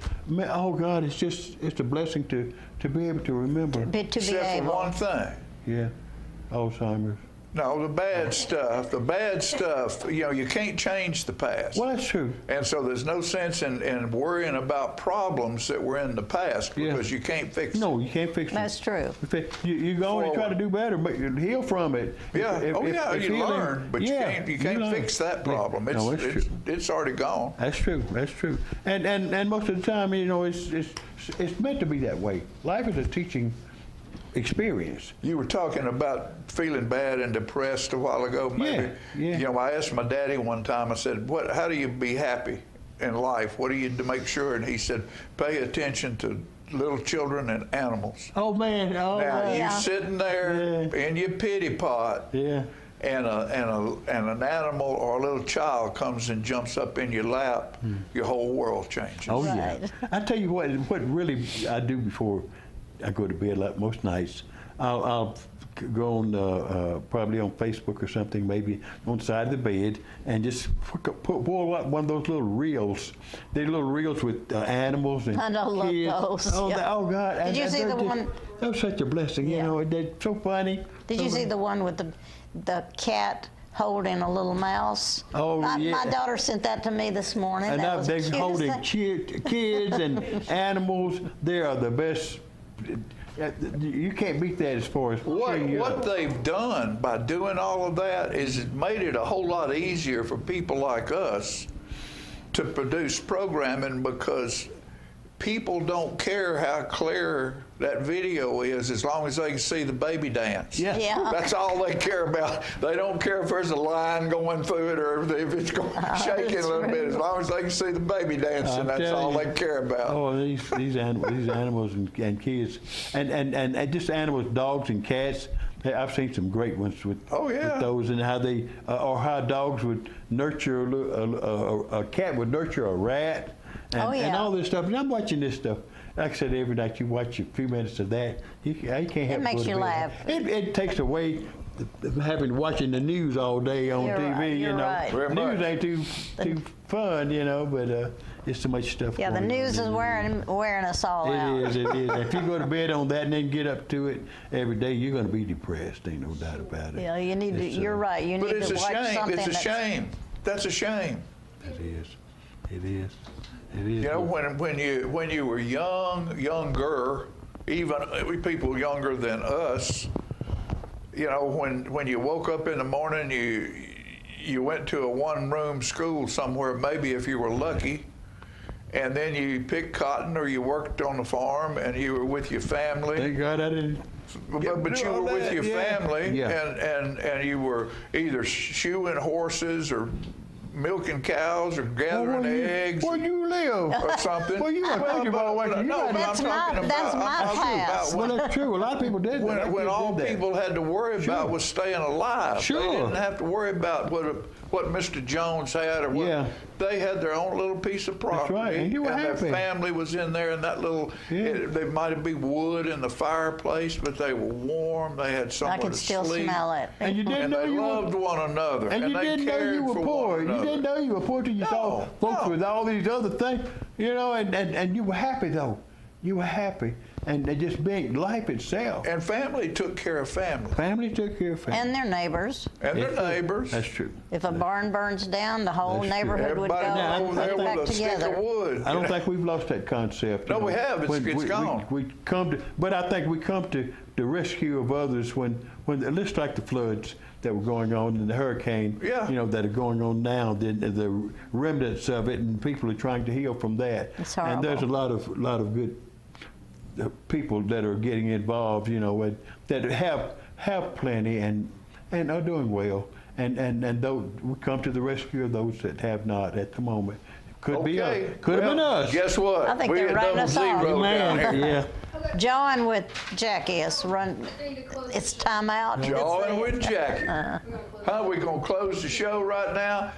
oh God, it's a blessing to be able to remember. to be Except for able. one thing. Yeah, Alzheimer's. No, the bad stuff, you know, you can't change the past. Well, that's true. And so there's no sense in worrying about problems that were in the past because you can't fix them. No, you can't fix it. That's true. You can only try to do better, but you heal from it. Yeah, If you healing- learn, but yeah, you can't learn. fix that problem. Yeah. No, that's true. It's already gone. That's true. That's true. And most of the time, you know, it's meant to be that way. Life is a teaching experience. You were talking about feeling bad and depressed a while ago, maybe. Yeah. You know, I asked my daddy one time, I said, how do you be happy in life? What do you to make sure? And he said, pay attention to little children and animals. Oh man! Oh, Now, man. you sitting there in your pity pot, Yeah. and an animal or a little child comes and jumps up in your lap, your whole world changes. Oh yeah. I tell you what really I do before I go to bed, like most nights, I'll go on probably on Facebook or something, maybe on the side of the bed, and just pull out one of those little reels. They're little reels with animals and I love kids. those. Oh, Yeah. oh God! Did you see the one? That was such a blessing. You know, they're so funny. Did you see the one with the cat holding a little mouse? Oh, yeah. My daughter sent that to me this morning. And that now was the they're cutest holding thing. kids and animals. They are the best. You can't beat that as far as What they've done by doing all of that is it made it a whole lot easier for people like us to produce programming, because people don't care how clear that video is as long as they can see the baby dance. Yeah. That's all they care about. They don't care if there's a line going through it or if it's going shaking a little bit. As long as they can see the baby dancing, I'm that's telling all you. they care about. Oh, these animals and kids, and just animals, dogs and cats. Hey, I've seen some great ones with, with those, and how they or how dogs would nurture a cat would nurture a rat, and all this stuff. And I'm watching this stuff. Like I said, every night you watch a few minutes of that, you can't help makes but you be- laugh. It takes away watching the news all day on You're TV. right, You you're know, right. Very news much. ain't too fun, you know, but it's too much stuff. Yeah, the going news on. is wearing us all out. It is. If you go to bed on that and then get up to it every day, you're going to be depressed. Ain't no doubt about it. Yeah, you need to. You're right. You But need it's to a watch shame. something. It's a that's, shame. That's a shame. It is. It is. You know, when you were younger, even people younger than us, you know, when you woke up in the morning, you went to a one-room school somewhere, maybe if you were lucky, and then you picked cotton or you worked on the farm and you were with your family. Thank God I didn't. But you were with your family, Yeah. and you were either shoeing horses or milking cows or gathering eggs. Where you live? Or something. Well, you got to think about what you No, but I'm talking about Well, that's true. A lot of people did that. when all people had to worry about was staying alive. Sure. They didn't have to worry about what Mr. Jones had or what. Yeah. They had their own little piece of property. right, and you were their happy. family was in there in that little, there might be wood in the fireplace, but they were warm. They had somewhere I can to still sleep. smell it. And you didn't And know they you loved one another. And you they didn't know cared you were for poor. one You another. didn't know you were poor till you saw folks with all these other things, you know, and you were happy though. You were happy. And they just being life itself. And family took care of family. Family took care of family. And their neighbors. And their neighbors. That's true. If a barn burns down, the whole That's true. neighborhood would go Everybody over there and put it back with a stick together. of wood. I don't think we've lost that concept. No, you we know. have. It's When gone. We come to, but I think we come to the rescue of others when let's like the floods that were going on and the hurricane, Yeah. you know, that are going on now, the remnants of it, and people are trying to heal from that. It's and there's a horrible. lot of good people that are getting involved, you know, that have plenty and are doing well. And those, we come to the rescue of those that have not at the moment. Could be us. Could have been us. Guess what? I think we they're had writing double us off. zero down Man, here. yeah. Join with Jackie. It's time out. Join with Jackie. Huh? We gonna close the show right now.